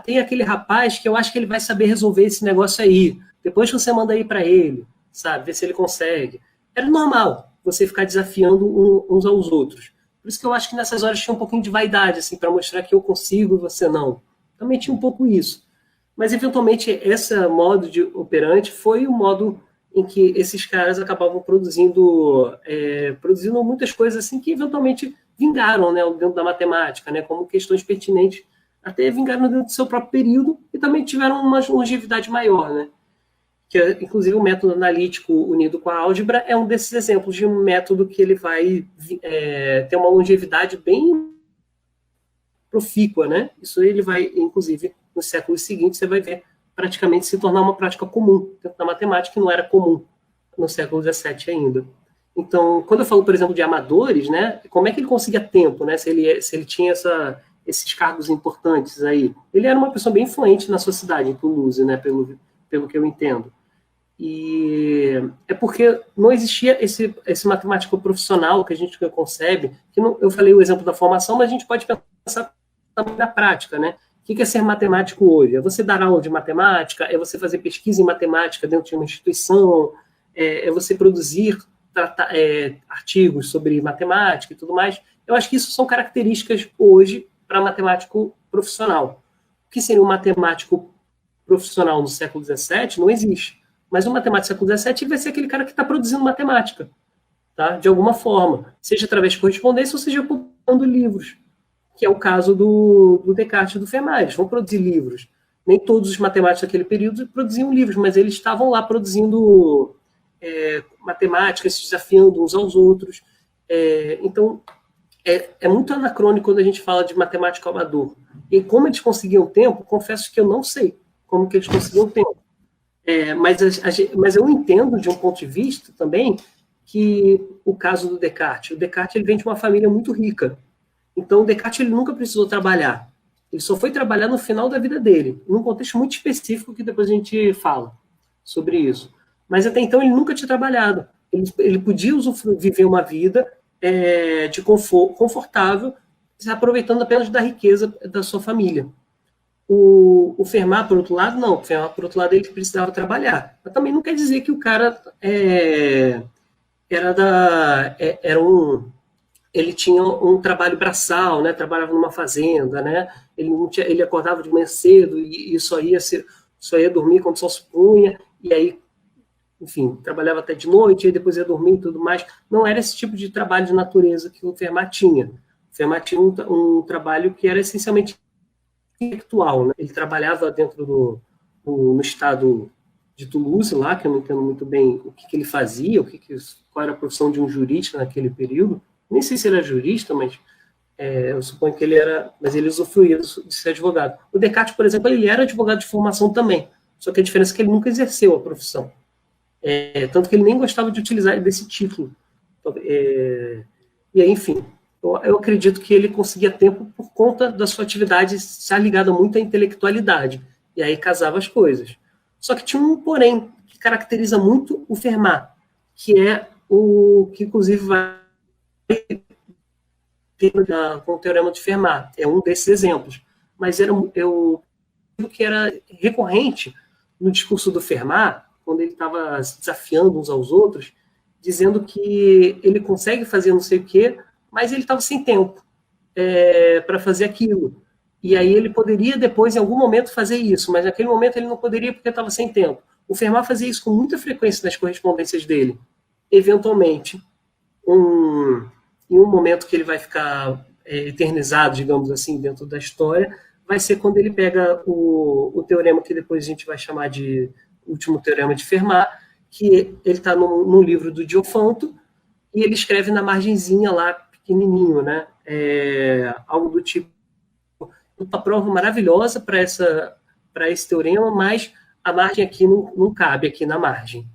C: tem aquele rapaz que eu acho que ele vai saber resolver esse negócio aí. Depois você manda aí para ele, sabe, ver se ele consegue. Era normal você ficar desafiando uns aos outros. Por isso que eu acho que nessas horas tinha um pouquinho de vaidade, assim, para mostrar que eu consigo e você não. Também tinha um pouco isso. Mas, eventualmente, esse modo de operante foi o modo em que esses caras acabavam produzindo muitas coisas assim que, eventualmente, vingaram, né, dentro da matemática, né, como questões pertinentes, até vingaram dentro do seu próprio período e também tiveram uma longevidade maior, né? Que, inclusive, o método analítico unido com a álgebra é um desses exemplos de um método que ele vai ter uma longevidade bem profícua, né? Isso ele vai, inclusive, nos séculos seguintes, você vai ver praticamente se tornar uma prática comum dentro da matemática, que não era comum no século XVII ainda. Então, quando eu falo, por exemplo, de amadores, né? Como é que ele conseguia tempo, né? Se ele tinha esses cargos importantes aí. Ele era uma pessoa bem influente na sociedade, em Toulouse, né? Pelo que eu entendo. E é porque não existia esse matemático profissional que a gente concebe, que não, eu falei o exemplo da formação, mas a gente pode pensar também na prática, né? O que é ser matemático hoje? É você dar aula de matemática, é você fazer pesquisa em matemática dentro de uma instituição, é você produzir artigos sobre matemática e tudo mais. Eu acho que isso são características hoje para matemático profissional. O que seria um matemático profissional no século XVII não existe. Mas o matemático do século XVII vai ser aquele cara que está produzindo matemática, tá? De alguma forma, seja através de correspondência ou seja publicando livros, que é o caso do Descartes e do Fermat. Eles vão produzir livros. Nem todos os matemáticos daquele período produziam livros, mas eles estavam lá produzindo matemática, se desafiando uns aos outros. Então, é muito anacrônico quando a gente fala de matemático amador. E como eles conseguiam tempo, confesso que eu não sei como que eles conseguiam tempo. Mas eu entendo, de um ponto de vista também, que o caso do Descartes. O Descartes ele vem de uma família muito rica. Então, o Descartes ele nunca precisou trabalhar. Ele só foi trabalhar no final da vida dele, num contexto muito específico que depois a gente fala sobre isso. Mas até então ele nunca tinha trabalhado. Ele podia viver uma vida de confortável, aproveitando apenas da riqueza da sua família. O Fermat, por outro lado, não. O Fermat, por outro lado, ele precisava trabalhar. Mas também não quer dizer que o cara ele tinha um trabalho braçal, né? Trabalhava numa fazenda, né? Ele acordava de manhã cedo e só ia dormir quando o sol se punha, e aí, enfim, trabalhava até de noite, e depois ia dormir e tudo mais. Não era esse tipo de trabalho de natureza que o Fermat tinha. O Fermat tinha um trabalho que era essencialmente intelectual, né? Ele trabalhava dentro no estado de Toulouse, lá, que eu não entendo muito bem o que ele fazia, qual era a profissão de um jurista naquele período. Nem sei se ele era jurista, mas eu suponho que ele era, mas ele usufruía de ser advogado. O Descartes, por exemplo, ele era advogado de formação também, só que a diferença é que ele nunca exerceu a profissão. Tanto que ele nem gostava de utilizar desse título. E aí, enfim, eu acredito que ele conseguia tempo por conta da sua atividade estar ligada muito à intelectualidade. E aí casava as coisas. Só que tinha um porém que caracteriza muito o Fermat, que é o que, inclusive, vai com o Teorema de Fermat. É um desses exemplos. Mas o que era recorrente no discurso do Fermat, quando ele estava se desafiando uns aos outros, dizendo que ele consegue fazer não sei o quê, mas ele estava sem tempo para fazer aquilo. E aí ele poderia depois, em algum momento, fazer isso, mas naquele momento ele não poderia porque estava sem tempo. O Fermat fazia isso com muita frequência nas correspondências dele. Eventualmente, em um momento que ele vai ficar eternizado, digamos assim, dentro da história, vai ser quando ele pega o teorema que depois a gente vai chamar de último teorema de Fermat, que ele está no livro do Diofanto, e ele escreve na margenzinha lá, pequenininho, né? Algo do tipo, uma prova maravilhosa para esse teorema, mas a margem aqui não cabe aqui na margem.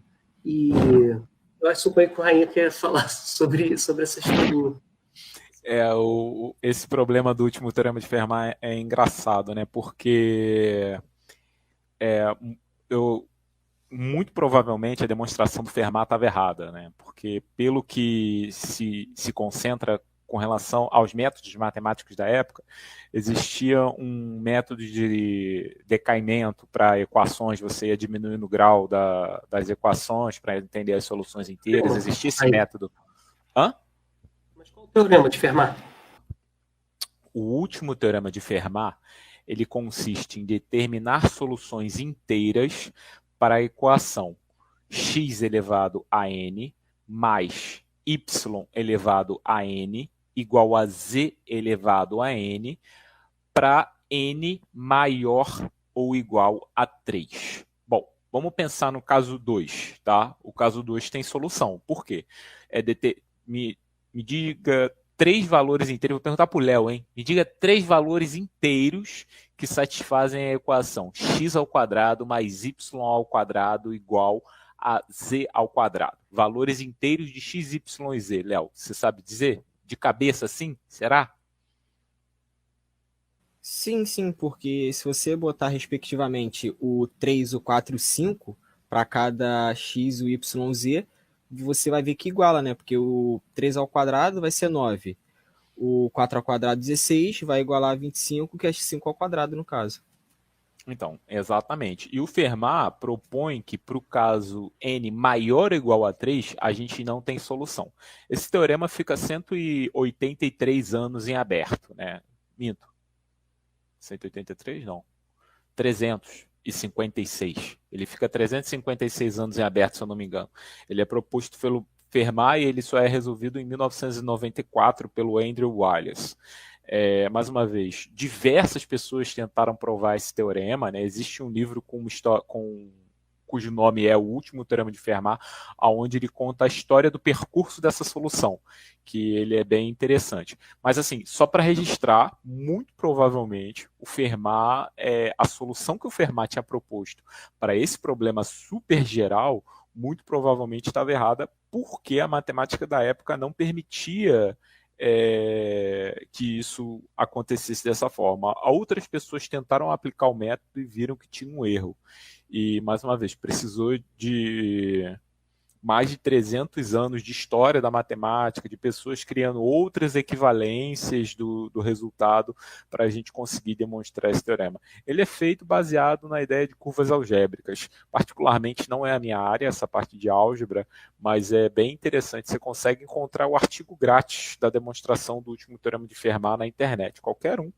C: E eu acho que o Rainha quer falar sobre essa historinha.
A: Esse problema do último teorema de Fermat é engraçado, né? Porque muito provavelmente a demonstração do Fermat estava errada, né? Porque pelo que se concentra com relação aos métodos matemáticos da época, existia um método de decaimento para equações, você ia diminuindo o grau das equações para entender as soluções inteiras, existia esse método.
C: Mas qual o teorema de Fermat?
A: O último teorema de Fermat, ele consiste em determinar soluções inteiras para a equação x elevado a n mais y elevado a n igual a z elevado a n para n maior ou igual a 3. Bom, vamos pensar no caso 2, tá? O caso 2 tem solução. Por quê? Me diga 3 valores inteiros, vou perguntar para o Léo, hein? Me diga 3 valores inteiros que satisfazem a equação x ao quadrado mais y ao quadrado igual a z ao quadrado. Valores inteiros de x, y e z. Léo, você sabe dizer? De cabeça, sim? Será?
B: Sim, porque se você botar respectivamente o 3, o 4 e o 5 para cada x, o y, z, você vai ver que iguala, né? Porque o 3 ao quadrado vai ser 9. O 4 ao quadrado, 16, vai igualar a 25, que é 5 ao quadrado, no caso.
A: Então, exatamente. E o Fermat propõe que para o caso n maior ou igual a 3, a gente não tem solução. Esse teorema fica 183 anos em aberto, né? Minto. 183? Não. 356. Ele fica 356 anos em aberto, se eu não me engano. Ele é proposto pelo Fermat e ele só é resolvido em 1994 pelo Andrew Wiles. Mais uma vez, diversas pessoas tentaram provar esse teorema, né? Existe um livro cujo nome é O Último Teorema de Fermat, onde ele conta a história do percurso dessa solução, que ele é bem interessante. Mas assim, só para registrar, muito provavelmente a solução que o Fermat tinha proposto para esse problema super geral, muito provavelmente estava errada, porque a matemática da época não permitia que isso acontecesse dessa forma. Outras pessoas tentaram aplicar o método e viram que tinha um erro. E, mais uma vez, precisou de mais de 300 anos de história da matemática, de pessoas criando outras equivalências do resultado para a gente conseguir demonstrar esse teorema. Ele é feito baseado na ideia de curvas algébricas. Particularmente não é a minha área, essa parte de álgebra, mas é bem interessante. Você consegue encontrar o artigo grátis da demonstração do último teorema de Fermat na internet. Qualquer um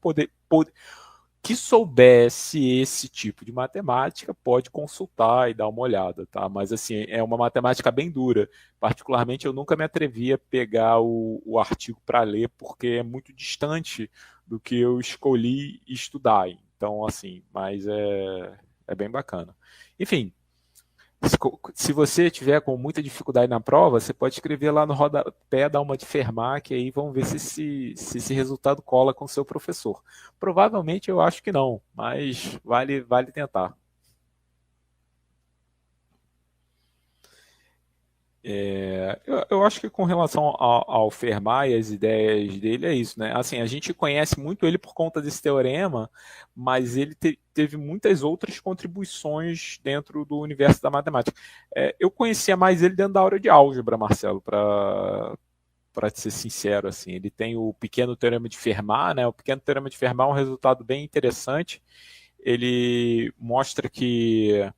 A: que soubesse esse tipo de matemática pode consultar e dar uma olhada, tá? Mas assim, é uma matemática bem dura. Particularmente, eu nunca me atrevi a pegar o artigo para ler, porque é muito distante do que eu escolhi estudar. Então, assim, mas é bem bacana. Enfim, se você tiver com muita dificuldade na prova, você pode escrever lá no rodapé, dar uma de Fermat, que aí vamos ver se esse resultado cola com o seu professor. Provavelmente eu acho que não, mas vale tentar. Eu acho que com relação ao Fermat e as ideias dele é isso, né? Assim, a gente conhece muito ele por conta desse teorema, mas ele teve muitas outras contribuições dentro do universo da matemática. Eu conhecia mais ele dentro da aula de álgebra, Marcelo, para ser sincero, assim. Ele tem o pequeno teorema de Fermat, né? O pequeno teorema de Fermat é um resultado bem interessante. Ele mostra que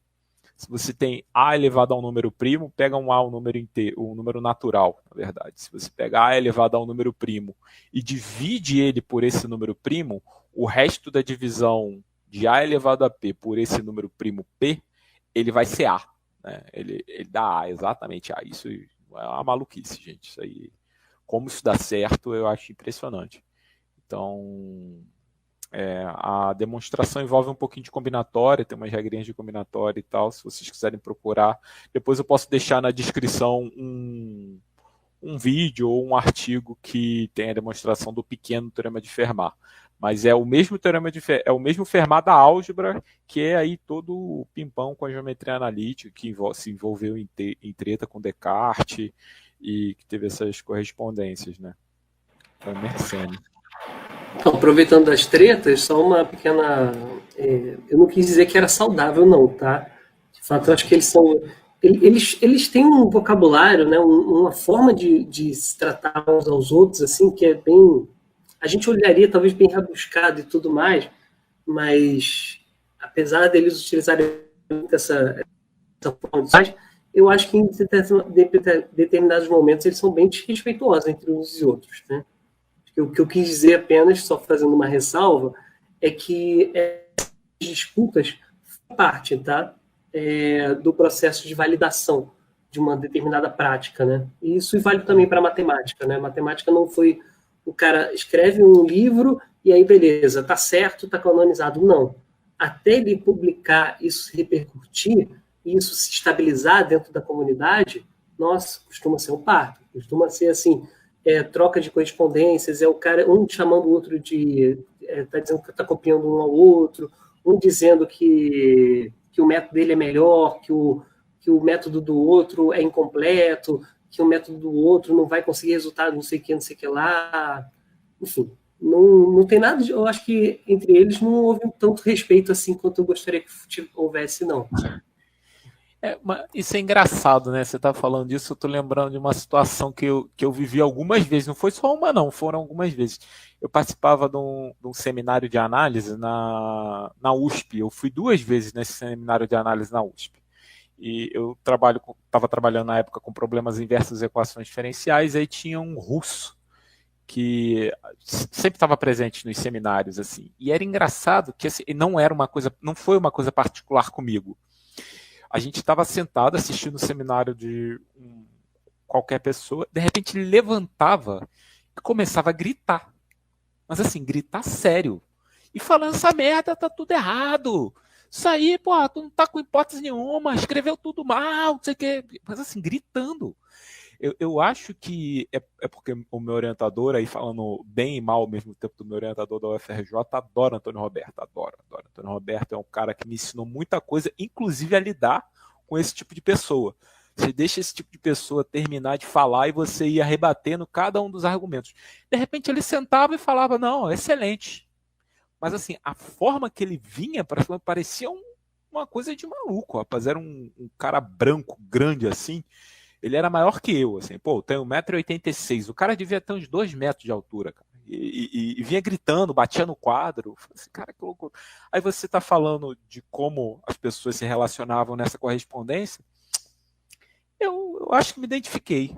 A: se você tem A elevado a um número primo, pega um A, um número inteiro, um número natural, na verdade. Se você pega A elevado a um número primo e divide ele por esse número primo, o resto da divisão de A elevado a P por esse número primo P, ele vai ser A. Né? Ele dá A, exatamente A. Isso é uma maluquice, gente. Isso aí, como isso dá certo, eu acho impressionante. Então, a demonstração envolve um pouquinho de combinatória, tem umas regrinhas de combinatória e tal, se vocês quiserem procurar. Depois eu posso deixar na descrição um vídeo ou um artigo que tem a demonstração do pequeno teorema de Fermat. Mas é o mesmo teorema é o mesmo Fermat da álgebra, que é aí todo o pimpão com a geometria analítica, que se envolveu em treta com Descartes e que teve essas correspondências, né? Com o Mersenne.
C: Então, aproveitando das tretas, só uma pequena... eu não quis dizer que era saudável, não, tá? De fato, eu acho que eles são... Eles têm um vocabulário, né? Uma forma de se tratar uns aos outros, assim, que é bem... A gente olharia talvez bem rebuscado e tudo mais, mas apesar deles utilizarem essa forma de linguagem, eu acho que em determinados momentos eles são bem desrespeituosos entre uns e outros, né? O que eu quis dizer apenas, só fazendo uma ressalva, é que as disputas fazem parte, tá? Do processo de validação de uma determinada prática, né? E isso vale também para a matemática, né? A matemática não foi o cara escreve um livro e aí beleza, tá certo, tá canonizado. Não. Até ele publicar, isso se repercutir, isso se estabilizar dentro da comunidade, nossa, costuma ser um parto. Costuma ser assim, troca de correspondências, o cara, um chamando o outro de... tá dizendo que tá copiando um ao outro, um dizendo que o método dele é melhor, que o método do outro é incompleto, que o método do outro não vai conseguir resultado, não sei o que lá. Enfim, não tem nada eu acho que entre eles não houve tanto respeito assim quanto eu gostaria que houvesse, não.
A: Isso é engraçado, né? Você está falando disso, eu estou lembrando de uma situação que eu vivi algumas vezes, não foi só uma não, foram algumas vezes. Eu participava de um seminário de análise na USP, eu fui 2 vezes nesse seminário de análise na USP. E eu estava trabalhando na época com problemas inversos e equações diferenciais, aí tinha um russo que sempre estava presente nos seminários, assim. E era engraçado que assim, não foi uma coisa particular comigo. A gente estava sentado assistindo o seminário de qualquer pessoa, de repente ele levantava e começava a gritar. Mas assim, gritar sério. E falando, essa merda tá tudo errado. Isso aí, pô, tu não tá com hipótese nenhuma, escreveu tudo mal, não sei o quê. Mas assim, gritando. Eu acho que é porque o meu orientador, aí falando bem e mal ao mesmo tempo do meu orientador da UFRJ, adora Antônio Roberto, adora. Antônio Roberto é um cara que me ensinou muita coisa, inclusive a lidar com esse tipo de pessoa. Você deixa esse tipo de pessoa terminar de falar e você ia rebatendo cada um dos argumentos. De repente ele sentava e falava, não, excelente. Mas assim, a forma que ele vinha parecia uma coisa de maluco, rapaz. Era um cara branco, grande assim. Ele era maior que eu, assim. Pô, eu tenho 1,86 m. O cara devia ter uns 2 metros de altura, cara. E vinha gritando, batia no quadro. Falei assim, cara, que loucura. Aí você tá falando de como as pessoas se relacionavam nessa correspondência. Eu acho que me identifiquei.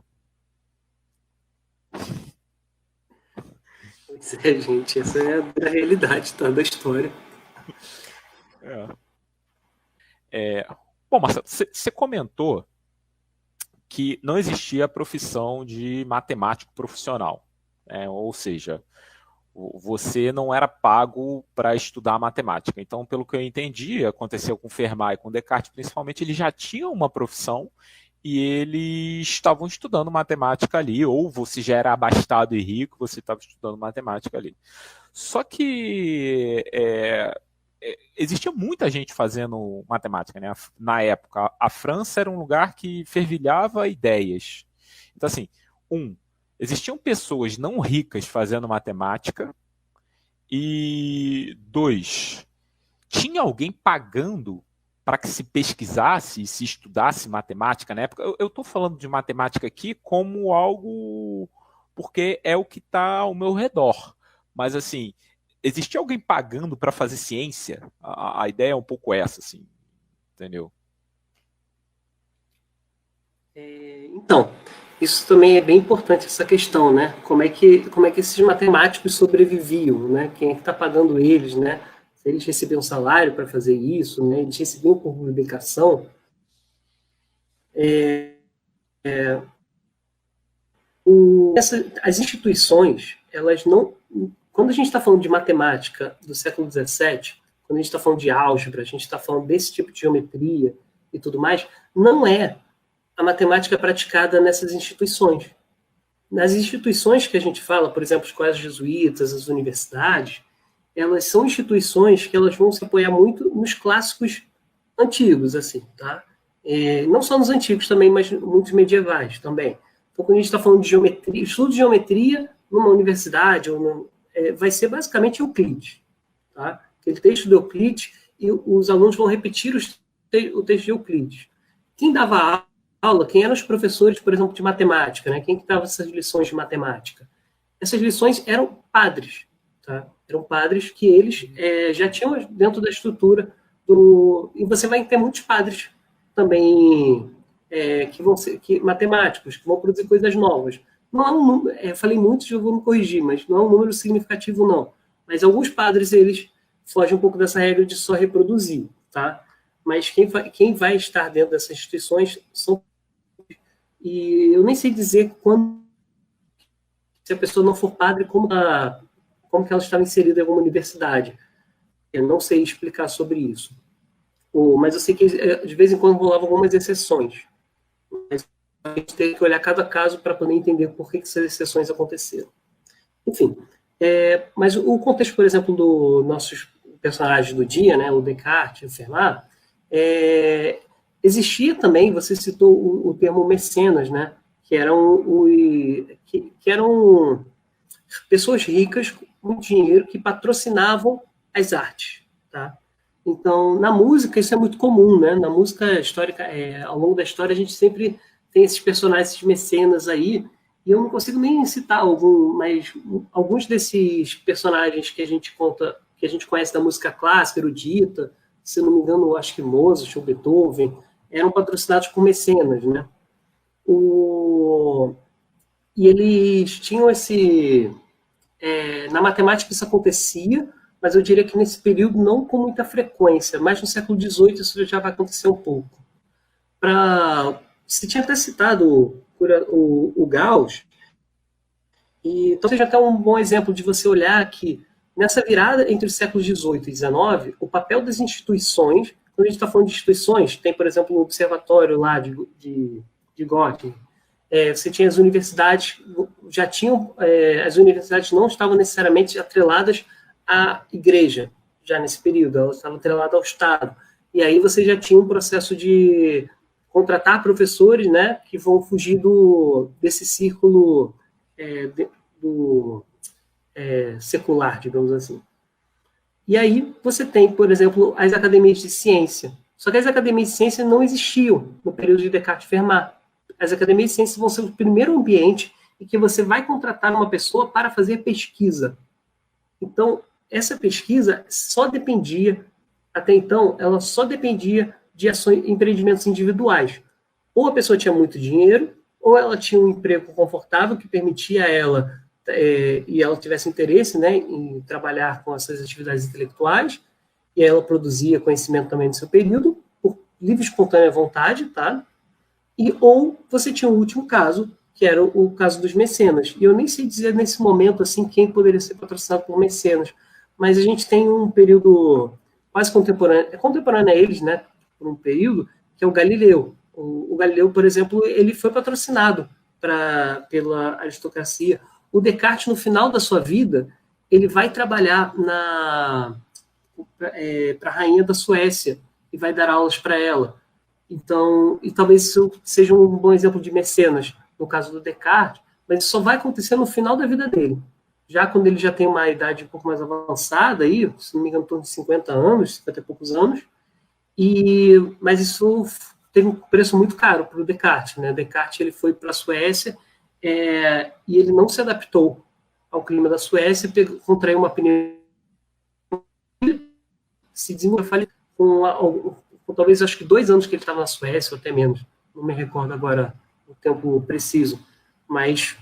C: Pois é, gente, essa é a realidade, tá, da história.
A: Bom, Marcelo, você comentou que não existia a profissão de matemático profissional, né? Ou seja, você não era pago para estudar matemática. Então, pelo que eu entendi, aconteceu com Fermat e com Descartes, principalmente, eles já tinham uma profissão e eles estavam estudando matemática ali, ou você já era abastado e rico, você estava estudando matemática ali. Só que existia muita gente fazendo matemática, né? Na época. A França era um lugar que fervilhava ideias. Então, assim, existiam pessoas não ricas fazendo matemática, e 2, tinha alguém pagando para que se pesquisasse e se estudasse matemática na época. Eu estou falando de matemática aqui como algo porque é o que está ao meu redor. Mas, assim, existia alguém pagando para fazer ciência? A ideia é um pouco essa, assim, entendeu?
C: Então, isso também é bem importante, essa questão, né? Como é que esses matemáticos sobreviviam, né? Quem é que está pagando eles, né? Se eles recebiam salário para fazer isso, né? Eles recebiam por publicação. As instituições, elas não... Quando a gente está falando de matemática do século XVII, quando a gente está falando de álgebra, a gente está falando desse tipo de geometria e tudo mais, não é a matemática praticada nessas instituições. Nas instituições que a gente fala, por exemplo, os colégios jesuítas, as universidades, elas são instituições que elas vão se apoiar muito nos clássicos antigos, assim, tá? Não só nos antigos também, mas muitos medievais também. Então, quando a gente está falando de geometria, estudo de geometria numa universidade, vai ser basicamente Euclides, tá? Aquele texto de Euclides, e os alunos vão repetir o texto de Euclides. Quem dava aula, quem eram os professores, por exemplo, de matemática, né? Quem que dava essas lições de matemática? Essas lições eram padres, tá? Eram padres que eles já tinham dentro da estrutura e você vai ter muitos padres também que vão ser matemáticos, que vão produzir coisas novas. Não é um número, falei muitos, eu vou me corrigir, mas não é um número significativo, não. Mas alguns padres, eles fogem um pouco dessa regra de só reproduzir, tá? Mas quem vai estar dentro dessas instituições são... E eu nem sei dizer quando, se a pessoa não for padre, como que ela estava inserida em alguma universidade. Eu não sei explicar sobre isso. Mas eu sei que de vez em quando rolavam algumas exceções. Mas a gente tem que olhar cada caso para poder entender por que essas exceções aconteceram. Enfim, mas o contexto, por exemplo, dos nossos personagens do dia, né, o Descartes, o Fermat, existia também, você citou o termo mecenas, né, que eram pessoas ricas com dinheiro que patrocinavam as artes, tá? Então, na música, isso é muito comum, né? Na música histórica, ao longo da história, a gente sempre tem esses personagens, esses mecenas aí, e eu não consigo nem citar mas alguns desses personagens que a gente conhece da música clássica, erudita, se não me engano, acho que Mozart ou Beethoven, eram patrocinados por mecenas, né? E eles tinham na matemática isso acontecia, mas eu diria que nesse período não com muita frequência, mas no século XVIII isso já vai acontecer um pouco. Você tinha até citado o Gauss, e então seja até um bom exemplo de você olhar que nessa virada entre os séculos XVIII e XIX, o papel das instituições, quando a gente está falando de instituições, tem, por exemplo, o observatório lá de Göttingen, você tinha as universidades, as universidades não estavam necessariamente atreladas à igreja, já nesse período, elas estavam atreladas ao Estado. E aí você já tinha um processo de contratar professores, né, que vão fugir desse círculo secular, digamos assim. E aí você tem, por exemplo, as academias de ciência. Só que as academias de ciência não existiam no período de Descartes e Fermat. As academias de ciências vão ser o primeiro ambiente em que você vai contratar uma pessoa para fazer pesquisa. Então, essa pesquisa até então, ela só dependia de empreendimentos individuais. Ou a pessoa tinha muito dinheiro, ou ela tinha um emprego confortável que permitia a ela, e ela tivesse interesse, né, em trabalhar com essas atividades intelectuais, e ela produzia conhecimento também no seu período, por livre e espontânea vontade, tá? Ou você tinha o último caso, que era o caso dos mecenas. E eu nem sei dizer nesse momento assim quem poderia ser patrocinado por mecenas, mas a gente tem um período quase contemporâneo a eles, né, por um período, que é o Galileu. O Galileu, por exemplo, ele foi patrocinado pela aristocracia. O Descartes, no final da sua vida, ele vai trabalhar para a rainha da Suécia e vai dar aulas para ela. Então, e talvez isso seja um bom exemplo de mecenas, no caso do Descartes, mas isso só vai acontecer no final da vida dele. Já quando ele já tem uma idade um pouco mais avançada, aí, se não me engano, em torno de 50 anos, 50 e poucos anos, mas isso teve um preço muito caro para o Descartes, né? Descartes ele foi para a Suécia e ele não se adaptou ao clima da Suécia, contraiu uma pneumonia, se desenvolveu com talvez acho que 2 anos que ele estava na Suécia, ou até menos, não me recordo agora o tempo preciso, mas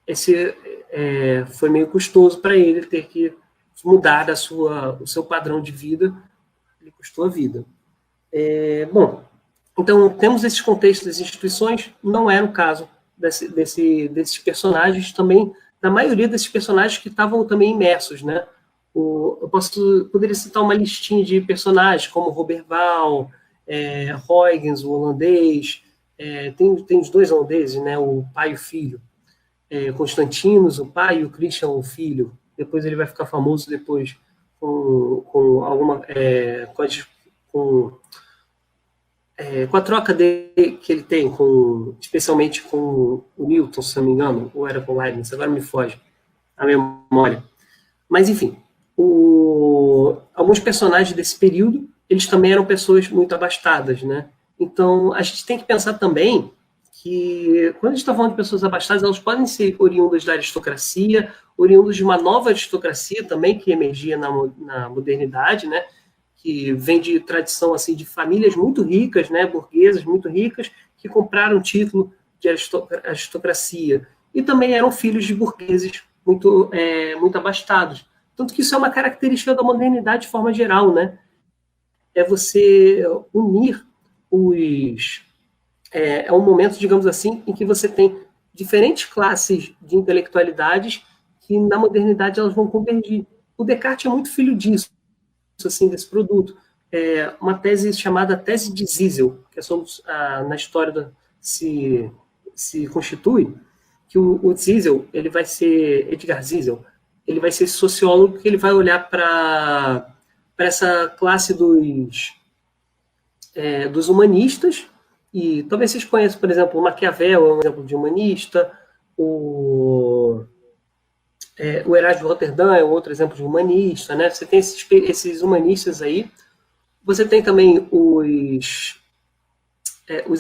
C: esse foi meio custoso para ele ter que mudar o seu padrão de vida, ele custou a vida. Bom, então temos esses contextos das instituições, não era o caso desses personagens também, da maioria desses personagens que estavam também imersos, né? Eu poderia citar uma listinha de personagens, como Roberval, Huygens, o holandês, tem os 2 holandeses, né, o pai e o filho, Constantinos, o pai, e o Christian, o filho. Depois ele vai ficar famoso depois alguma com a troca dele, que ele tem especialmente com o Newton, se não me engano, ou era com o Leibniz, agora me foge a memória. Mas, enfim, alguns personagens desse período, eles também eram pessoas muito abastadas, né? Então, a gente tem que pensar também que, quando a gente está falando de pessoas abastadas, elas podem ser oriundas da aristocracia, oriundas de uma nova aristocracia também, que emergia na modernidade, né? Que vem de tradição assim, de famílias muito ricas, né? Burguesas muito ricas, que compraram o título de aristocracia. E também eram filhos de burgueses muito abastados. Tanto que isso é uma característica da modernidade de forma geral, né? É você unir é um momento, digamos assim, em que você tem diferentes classes de intelectualidades que na modernidade elas vão convergir. O Descartes é muito filho disso, assim, desse produto. Uma tese chamada tese de Zissel, que na história se constitui, que o Zissel, ele vai ser Edgar Zissel, ele vai ser sociólogo, que ele vai olhar para essa classe dos humanistas. E talvez vocês conheçam, por exemplo, o Maquiavel é um exemplo de humanista, o Erasmo de Roterdã é outro exemplo de humanista, né? Você tem esses humanistas aí. Você tem também os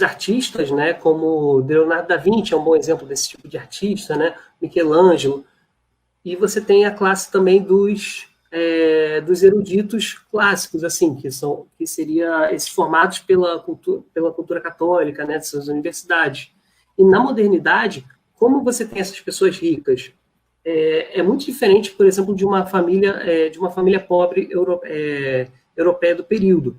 C: artistas, né? Como Leonardo da Vinci é um bom exemplo desse tipo de artista, né? Michelangelo. E você tem a classe também dos eruditos clássicos, assim, que seria esses formados pela cultura católica, né, dessas universidades. E na modernidade, como você tem essas pessoas ricas, é muito diferente, por exemplo, de uma família pobre europeia do período,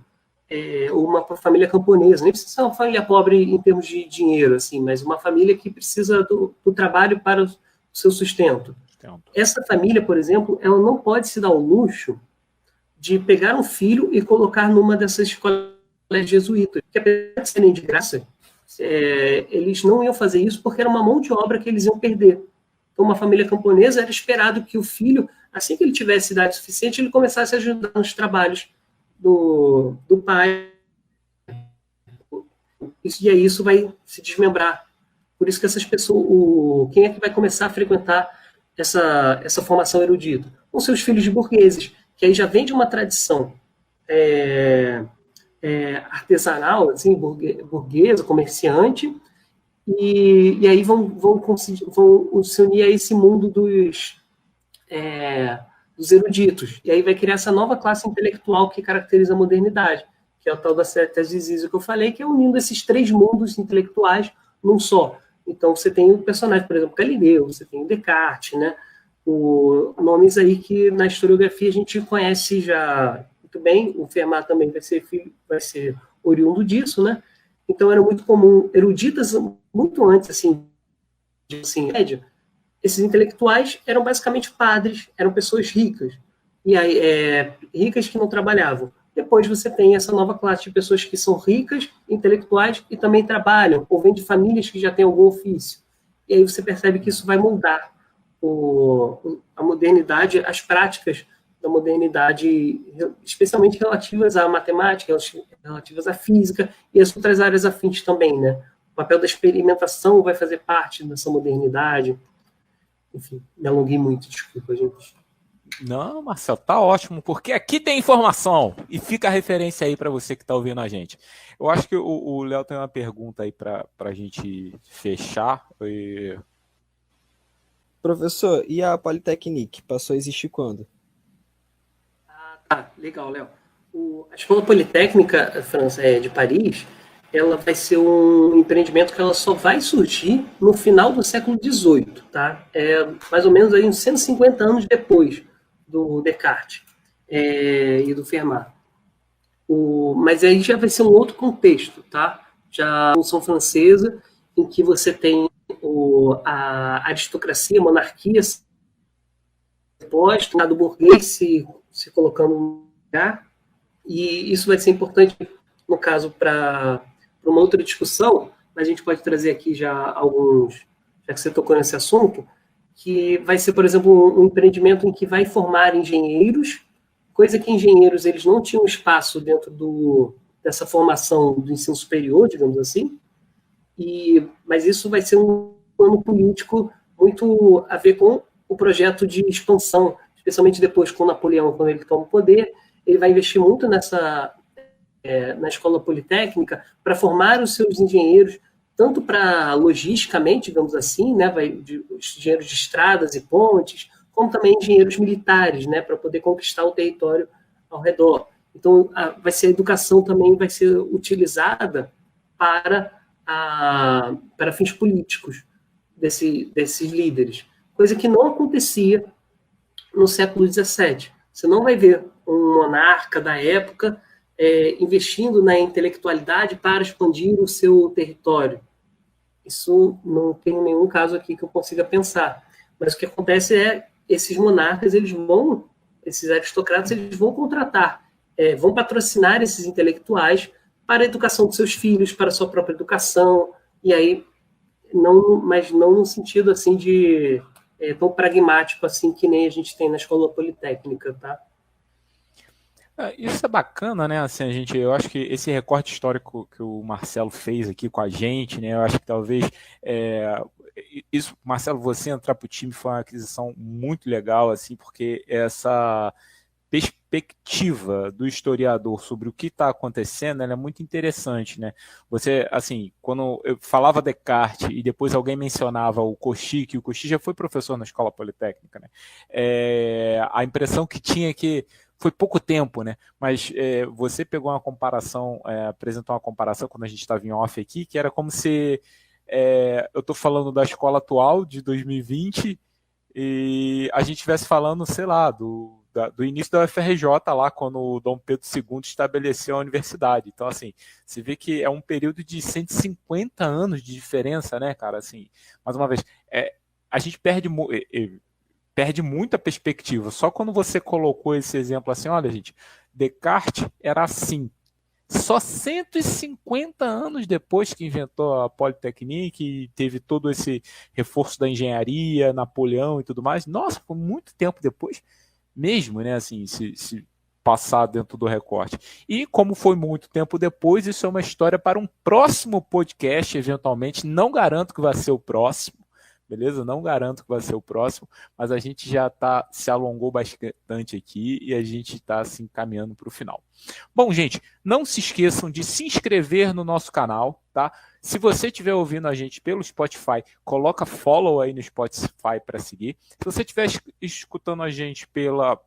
C: ou uma família camponesa. Nem precisa ser uma família pobre em termos de dinheiro, assim, mas uma família que precisa do trabalho para o seu sustento. Essa família, por exemplo, ela não pode se dar o luxo de pegar um filho e colocar numa dessas escolas jesuítas, que apesar de serem de graça, eles não iam fazer isso porque era uma mão de obra que eles iam perder. Então, uma família camponesa era esperado que o filho, assim que ele tivesse idade suficiente, ele começasse a ajudar nos trabalhos do pai. E aí isso vai se desmembrar. Por isso que essas pessoas, quem é que vai começar a frequentar essa formação erudita? Com seus filhos de burgueses, que aí já vem de uma tradição artesanal, assim, burguesa, comerciante, e aí vão se unir a esse mundo dos eruditos. E aí vai criar essa nova classe intelectual que caracteriza a modernidade, que é o tal da tese de Zissel que eu falei, que é unindo esses três mundos intelectuais num só. Então, você tem um personagem, por exemplo, Galileu, você tem o Descartes, né? Nomes aí que na historiografia a gente conhece já muito bem. O Fermat também vai ser oriundo disso, né? Então, era muito comum, eruditas muito antes, assim, média, esses intelectuais eram basicamente padres, eram pessoas ricas, e aí, ricas que não trabalhavam. Depois você tem essa nova classe de pessoas que são ricas, intelectuais e também trabalham, ou vêm de famílias que já têm algum ofício. E aí você percebe que isso vai moldar a modernidade, as práticas da modernidade, especialmente relativas à matemática, relativas à física e as outras áreas afins também, né? O papel da experimentação vai fazer parte dessa modernidade. Enfim, me alonguei muito, desculpa, gente.
A: Não, Marcelo, tá ótimo, porque aqui tem informação e fica a referência aí para você que está ouvindo a gente. Eu acho que o Léo tem uma pergunta aí para a gente fechar.
B: Professor, e a Polytechnique passou a existir quando?
C: Tá, legal, Léo. A Escola Politécnica de Paris, ela vai ser um empreendimento que ela só vai surgir no final do século XVIII, tá? Mais ou menos aí uns 150 anos depois do Descartes e do Fermat. Mas aí já vai ser um outro contexto, tá? Já a Revolução Francesa, em que você tem a aristocracia, a monarquia posta, do burguês se colocando no lugar, e isso vai ser importante, no caso, para uma outra discussão, mas a gente pode trazer aqui já alguns, já que você tocou nesse assunto, que vai ser, por exemplo, um empreendimento em que vai formar engenheiros, coisa que engenheiros eles não tinham espaço dentro dessa formação do ensino superior, digamos assim, mas isso vai ser um plano político muito a ver com o projeto de expansão, especialmente depois com Napoleão, quando ele toma o poder, ele vai investir muito na escola politécnica para formar os seus engenheiros, tanto para logisticamente, digamos assim, né, os engenheiros de estradas e pontes, como também engenheiros militares, né, para poder conquistar o território ao redor. Então, a educação também vai ser utilizada para fins políticos desses líderes, coisa que não acontecia no século XVII. Você não vai ver um monarca da época investindo na intelectualidade para expandir o seu território. Isso não tem nenhum caso aqui que eu consiga pensar. Mas o que acontece é esses monarcas, esses aristocratas, eles vão contratar, vão patrocinar esses intelectuais para a educação dos seus filhos, para a sua própria educação, e aí, mas não no sentido assim de tão pragmático assim que nem a gente tem na escola politécnica, tá?
A: Isso é bacana, né? Assim, eu acho que esse recorte histórico que o Marcelo fez aqui com a gente, né? Eu acho que talvez isso, Marcelo, você entrar para o time foi uma aquisição muito legal, assim, porque essa perspectiva do historiador sobre o que está acontecendo, ela é muito interessante, né? Você, assim, quando eu falava Descartes e depois alguém mencionava o Cauchy, que o Cauchy já foi professor na escola politécnica, né? A impressão que tinha que foi pouco tempo, né? Mas você pegou uma comparação, apresentou uma comparação quando a gente estava em off aqui, que era como se eu estou falando da escola atual de 2020 e a gente estivesse falando, sei lá, do início da UFRJ, lá quando o Dom Pedro II estabeleceu a universidade. Então, assim, você vê que é um período de 150 anos de diferença, né, cara? Assim, mais uma vez, a gente perde muita perspectiva. Só quando você colocou esse exemplo assim, olha, gente, Descartes era assim. Só 150 anos depois que inventou a Polytechnique e teve todo esse reforço da engenharia, Napoleão e tudo mais. Nossa, foi muito tempo depois mesmo, né? Assim, se passar dentro do recorte. E como foi muito tempo depois, isso é uma história para um próximo podcast, eventualmente. Não garanto que vai ser o próximo, beleza? Não garanto que vai ser o próximo, mas a gente já se alongou bastante aqui e a gente está se encaminhando para o final. Bom, gente, não se esqueçam de se inscrever no nosso canal, tá? Se você estiver ouvindo a gente pelo Spotify, coloca follow aí no Spotify para seguir. Se você estiver escutando a gente pela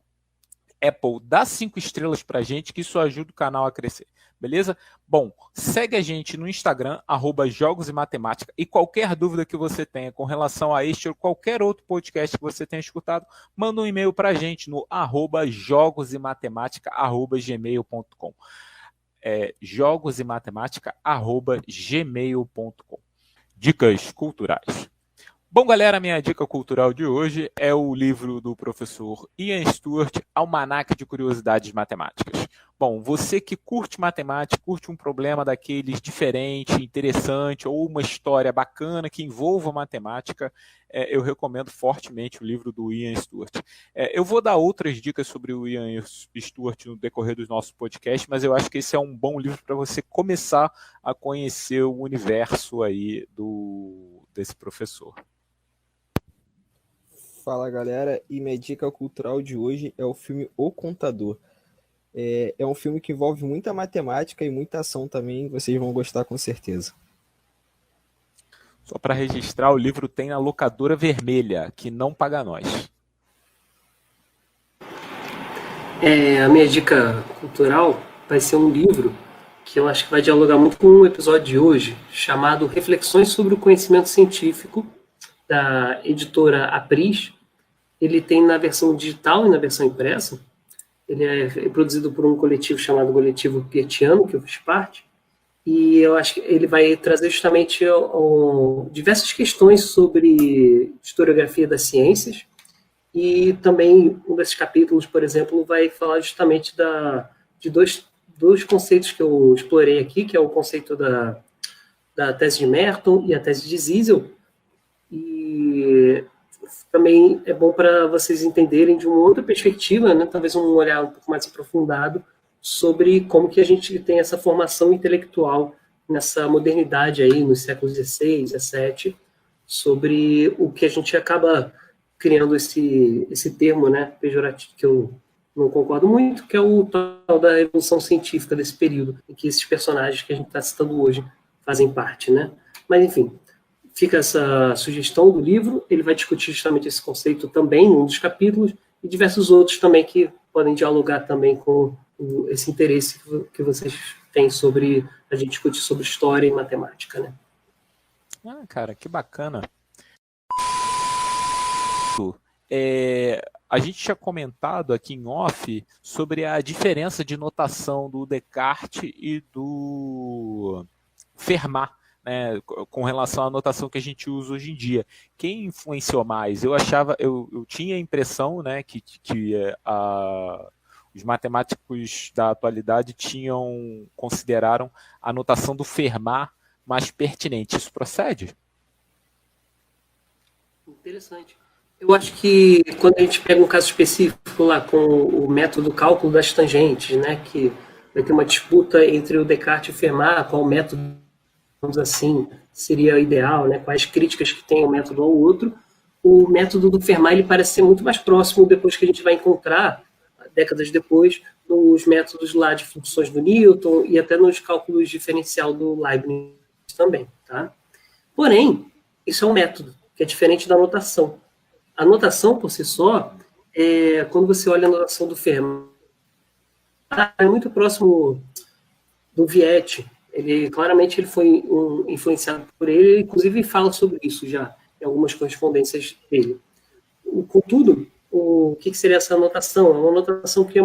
A: Apple, dá 5 estrelas para a gente, que isso ajuda o canal a crescer. Beleza? Bom, segue a gente no Instagram, @Jogos e Matemática, e qualquer dúvida que você tenha com relação a este ou qualquer outro podcast que você tenha escutado, manda um e-mail para a gente no @jogosematemática@gmail.com. jogosematemática@gmail.com. Dicas culturais. Bom, galera, minha dica cultural de hoje é o livro do professor Ian Stewart, Almanaque de Curiosidades Matemáticas. Bom, você que curte matemática, curte um problema daqueles diferente, interessante, ou uma história bacana que envolva matemática, eu recomendo fortemente o livro do Ian Stewart. Eu vou dar outras dicas sobre o Ian Stewart no decorrer dos nossos podcasts, mas eu acho que esse é um bom livro para você começar a conhecer o universo aí desse professor.
B: Fala, galera, e minha dica cultural de hoje é o filme O Contador. É um filme que envolve muita matemática e muita ação também, vocês vão gostar com certeza.
A: Só para registrar, o livro tem na locadora vermelha, que não paga nós.
C: A minha dica cultural vai ser um livro que eu acho que vai dialogar muito com o episódio de hoje, chamado Reflexões sobre o Conhecimento Científico, da editora Apris. Ele tem na versão digital e na versão impressa. Ele é produzido por um coletivo chamado Coletivo Pietiano, que eu fiz parte, e eu acho que ele vai trazer justamente diversas questões sobre historiografia das ciências, e também um desses capítulos, por exemplo, vai falar justamente de dois conceitos que eu explorei aqui, que é o conceito da tese de Merton e a tese de Ziesel, e também é bom para vocês entenderem de uma outra perspectiva, né, talvez um olhar um pouco mais aprofundado sobre como que a gente tem essa formação intelectual nessa modernidade aí, nos séculos XVI, XVII, sobre o que a gente acaba criando esse termo, né, pejorativo, que eu não concordo muito, que é o tal da revolução científica desse período, em que esses personagens que a gente está citando hoje fazem parte, né? Mas, enfim, fica essa sugestão do livro, ele vai discutir justamente esse conceito também em um dos capítulos, e diversos outros também que podem dialogar também com esse interesse que vocês têm sobre a gente discutir sobre história e matemática, né?
A: Ah, cara, que bacana. A gente tinha comentado aqui em off sobre a diferença de notação do Descartes e do Fermat, né, com relação à notação que a gente usa hoje em dia. Quem influenciou mais? Eu tinha a impressão, né, que os matemáticos da atualidade consideraram a notação do Fermat mais pertinente. Isso procede?
C: Interessante. Eu acho que quando a gente pega um caso específico lá com o método cálculo das tangentes, né, que vai ter uma disputa entre o Descartes e o Fermat, qual método, vamos assim, seria ideal, né, quais críticas que tem o método ao outro, o método do Fermat ele parece ser muito mais próximo depois que a gente vai encontrar, décadas depois, nos métodos lá de funções do Newton e até nos cálculos diferencial do Leibniz também, tá? Porém, isso é um método que é diferente da notação. A notação, por si só, quando você olha a notação do Fermat, é muito próximo do Viette. Claramente, ele foi influenciado por ele, inclusive fala sobre isso já, em algumas correspondências dele. Contudo, o que seria essa notação? É uma notação que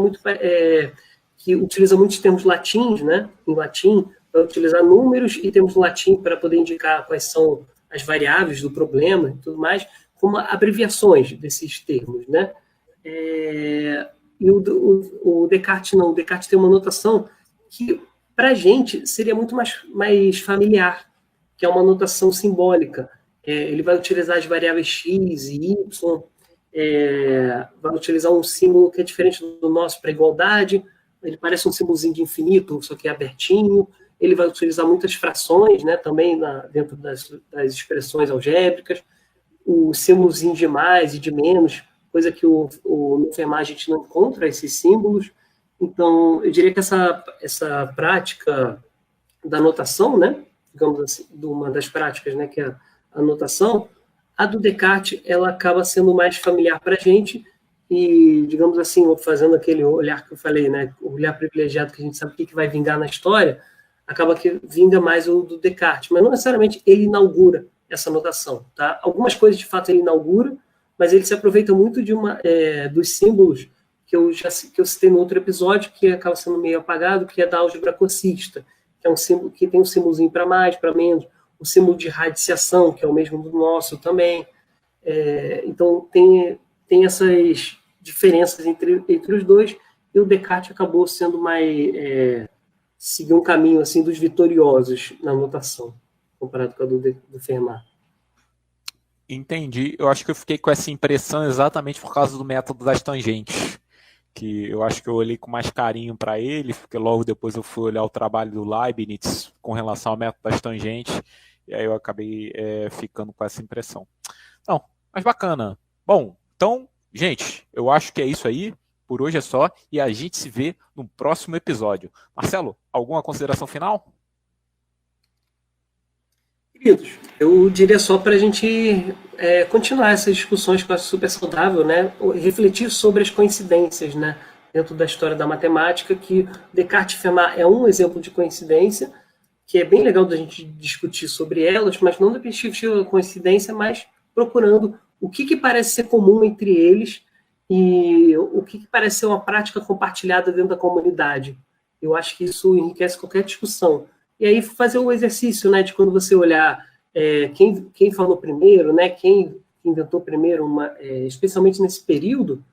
C: que utiliza muitos termos latins, né? Em latim, para utilizar números e termos latim para poder indicar quais são as variáveis do problema e tudo mais, como abreviações desses termos, né? E o Descartes não. O Descartes tem uma notação que, para a gente, seria muito mais familiar, que é uma notação simbólica. Ele vai utilizar as variáveis x e y, vai utilizar um símbolo que é diferente do nosso para igualdade, ele parece um símbolozinho de infinito, só que é abertinho. Ele vai utilizar muitas frações, né, também dentro das expressões algébricas, o símbolozinho de mais e de menos, coisa que no Fermat a gente não encontra esses símbolos. Então, eu diria que essa prática da notação, né, digamos assim, de uma das práticas, né, que é a notação, a do Descartes, ela acaba sendo mais familiar para a gente e, digamos assim, fazendo aquele olhar que eu falei, né, o olhar privilegiado que a gente sabe o que vai vingar na história, acaba que vinga mais o do Descartes, mas não necessariamente ele inaugura essa notação, tá? Algumas coisas, de fato, ele inaugura, mas ele se aproveita muito dos símbolos que eu citei no outro episódio, que acaba sendo meio apagado, que é da álgebra cossista, que é um símbolo que tem um símbolozinho para mais, para menos, o símbolo de radiciação, que é o mesmo do nosso também. Então, tem essas diferenças entre os dois, e o Descartes acabou sendo mais... seguir um caminho assim dos vitoriosos na notação, comparado com a do Fermat.
A: Entendi. Eu acho que eu fiquei com essa impressão exatamente por causa do método das tangentes, que eu acho que eu olhei com mais carinho para ele, porque logo depois eu fui olhar o trabalho do Leibniz com relação ao método das tangentes, e aí eu acabei ficando com essa impressão. Não, mas bacana. Bom, então, gente, eu acho que é isso aí. Por hoje é só, e a gente se vê no próximo episódio. Marcelo, alguma consideração final?
C: Queridos, eu diria só para a gente continuar essas discussões que eu acho super saudável, né? Refletir sobre as coincidências, né? Dentro da história da matemática, que Descartes e Fermat é um exemplo de coincidência, que é bem legal da gente discutir sobre elas, mas não da perspectiva da coincidência, mas procurando o que parece ser comum entre eles e o que parece ser uma prática compartilhada dentro da comunidade. Eu acho que isso enriquece qualquer discussão. E aí fazer o exercício, né, de quando você olhar quem falou primeiro, né, quem inventou primeiro, especialmente nesse período,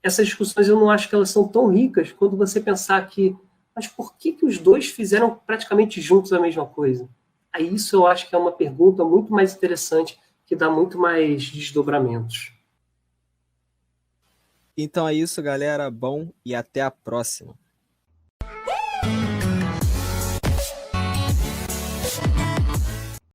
C: essas discussões eu não acho que elas são tão ricas quando você pensar que, mas por que os dois fizeram praticamente juntos a mesma coisa? Aí isso eu acho que é uma pergunta muito mais interessante que dá muito mais desdobramentos.
B: Então é isso, galera. Bom, e até a próxima.